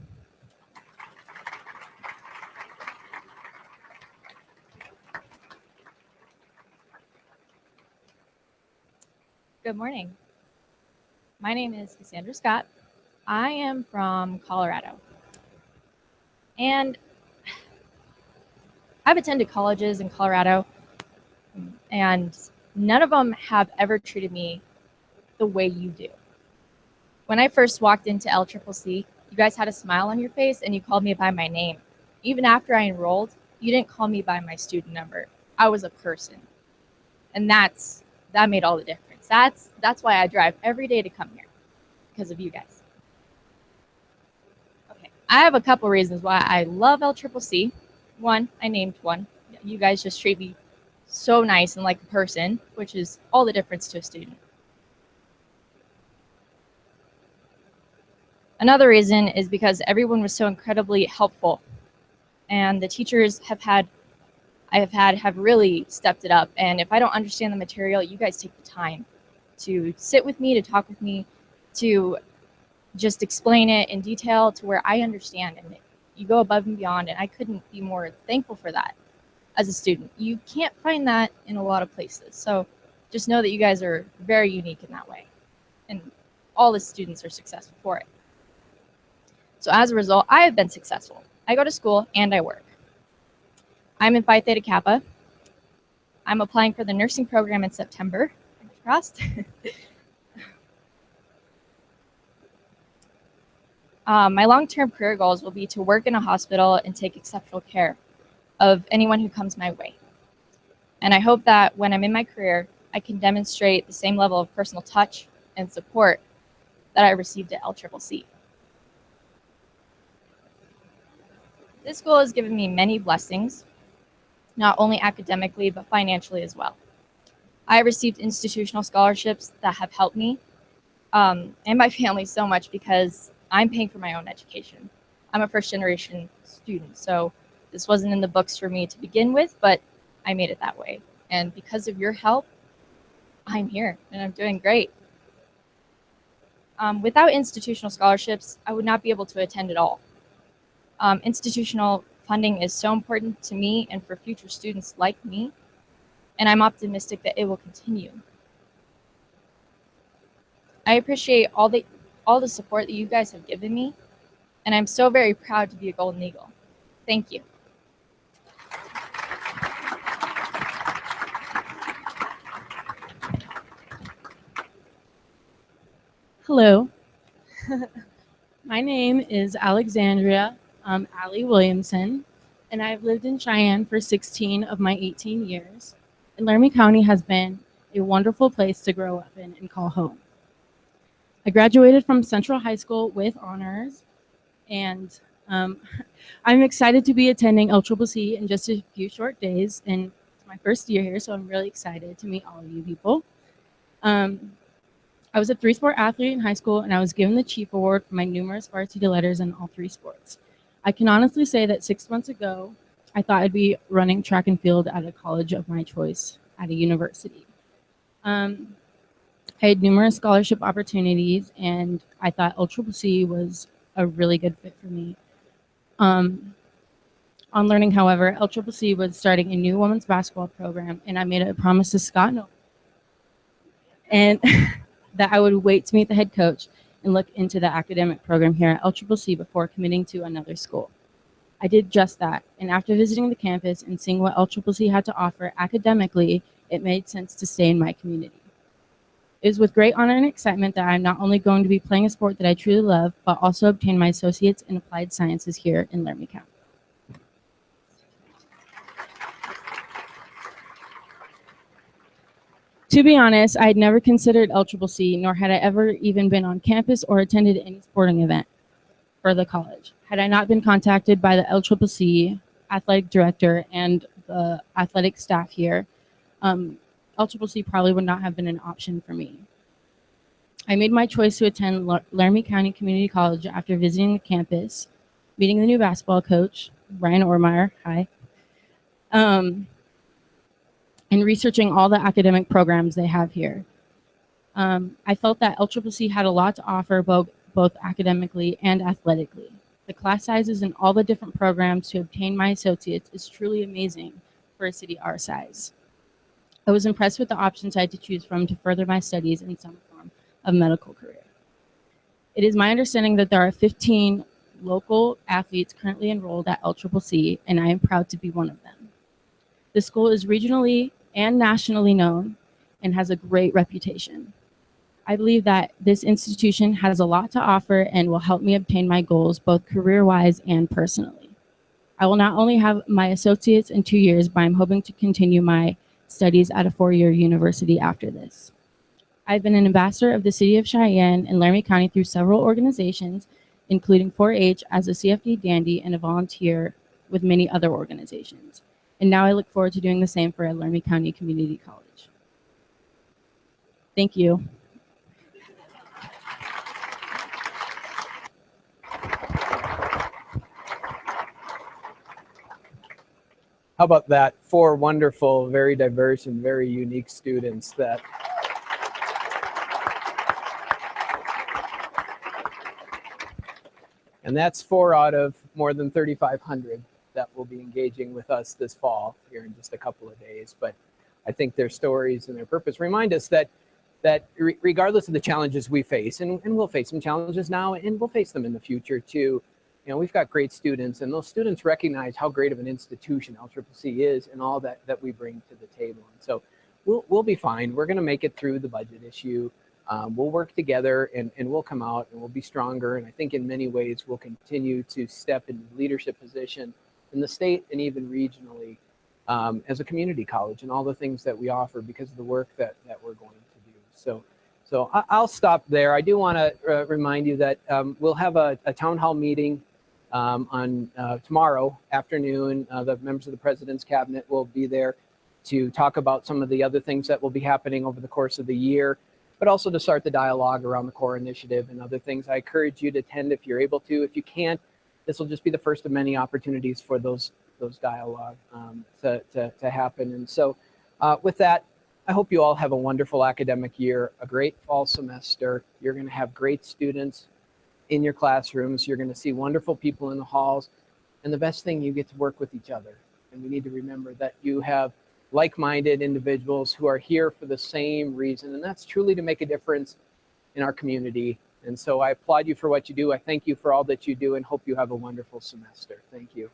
Good morning. My name is Cassandra Scott. I am from Colorado. And I've attended colleges in Colorado, and none of them have ever treated me the way you do. When I first walked into LCCC, you guys had a smile on your face and you called me by my name. Even after I enrolled, you didn't call me by my student number. I was a person. And that made all the difference. That's why I drive every day to come here, because of you guys. Okay, I have a couple reasons why I love LCCC. One, I named one. You guys just treat me so nice and like a person, which is all the difference to a student. Another reason is because everyone was so incredibly helpful, and the teachers have really stepped it up. And if I don't understand the material, you guys take the time to sit with me, to talk with me, to just explain it in detail to where I understand. And you go above and beyond, and I couldn't be more thankful for that as a student. You can't find that in a lot of places. So just know that you guys are very unique in that way, and all the students are successful for it. So as a result, I have been successful. I go to school and I work. I'm in Phi Theta Kappa. I'm applying for the nursing program in September. Fingers crossed. My long-term career goals will be to work in a hospital and take exceptional care of anyone who comes my way. And I hope that when I'm in my career, I can demonstrate the same level of personal touch and support that I received at LCCC. This school has given me many blessings, not only academically, but financially as well. I received institutional scholarships that have helped me and my family so much because I'm paying for my own education. I'm a first-generation student, so this wasn't in the books for me to begin with, but I made it that way. And because of your help, I'm here and I'm doing great. Without institutional scholarships, I would not be able to attend at all. Institutional funding is so important to me and for future students like me, and I'm optimistic that it will continue. I appreciate all the support that you guys have given me, and I'm so very proud to be a Golden Eagle. Thank you. Hello. My name is Alexandria Allie Williamson, and I've lived in Cheyenne for 16 of my 18 years. And Laramie County has been a wonderful place to grow up in and call home. I graduated from Central High School with honors, and I'm excited to be attending LCCC in just a few short days, and it's my first year here, so I'm really excited to meet all of you people. I I was a 3-sport athlete in high school, and I was given the Chief Award for my numerous varsity letters in all 3 sports. I can honestly say that 6 months ago, I thought I'd be running track and field at a college of my choice at a university. I had numerous scholarship opportunities, and I thought LCCC was a really good fit for me. On learning, however, LCCC was starting a new women's basketball program, and I made a promise to Scott Noble and that I would wait to meet the head coach and look into the academic program here at LCCC before committing to another school. I did just that, and after visiting the campus and seeing what LCCC had to offer academically, it made sense to stay in my community. It is with great honor and excitement that I'm not only going to be playing a sport that I truly love, but also obtain my associates in applied sciences here in Laramie County. To be honest, I had never considered LCCC, nor had I ever even been on campus or attended any sporting event for the college. Had I not been contacted by the LCCC athletic director and the athletic staff here, LCCC probably would not have been an option for me. I made my choice to attend Laramie County Community College after visiting the campus, meeting the new basketball coach, Brian Ormeyer, hi, and researching all the academic programs they have here. I felt that LCCC had a lot to offer both academically and athletically. The class sizes and all the different programs to obtain my associates is truly amazing for a city our size. I was impressed with the options I had to choose from to further my studies in some form of medical career. It is my understanding that there are 15 local athletes currently enrolled at LCCC, and I am proud to be one of them. The school is regionally and nationally known and has a great reputation. I believe that this institution has a lot to offer and will help me obtain my goals both career-wise and personally. I will not only have my associates in 2 years, but I'm hoping to continue my studies at a 4-year university after this. I've been an ambassador of the City of Cheyenne and Laramie County through several organizations, including 4-H as a CFD dandy and a volunteer with many other organizations. And now I look forward to doing the same for Laramie County Community College. Thank you. How about that? 4 wonderful, very diverse, and very unique students that and that's 4 out of more than 3,500 that will be engaging with us this fall here in just a couple of days. But I think their stories and their purpose remind us that regardless of the challenges we face, and we'll face some challenges now, and we'll face them in the future too. You know, we've got great students, and those students recognize how great of an institution LCCC is and all that we bring to the table. And so we'll be fine. We're going to make it through the budget issue. We'll work together, and we'll come out, and we'll be stronger. And I think in many ways we'll continue to step into leadership position in the state and even regionally as a community college and all the things that we offer because of the work that we're going to do. So I'll stop there. I do want to remind you that we'll have a town hall meeting on tomorrow afternoon. The members of the President's Cabinet will be there to talk about some of the other things that will be happening over the course of the year, but also to start the dialogue around the core initiative and other things. I encourage you to attend if you're able to. If you can't, this will just be the first of many opportunities for those dialogue to happen. And so with that, I hope you all have a wonderful academic year, a great fall semester. You're going to have great students in your classrooms. You're going to see wonderful people in the halls. And the best thing, you get to work with each other. And we need to remember that you have like-minded individuals who are here for the same reason. And that's truly to make a difference in our community. And so I applaud you for what you do. I thank you for all that you do and hope you have a wonderful semester. Thank you.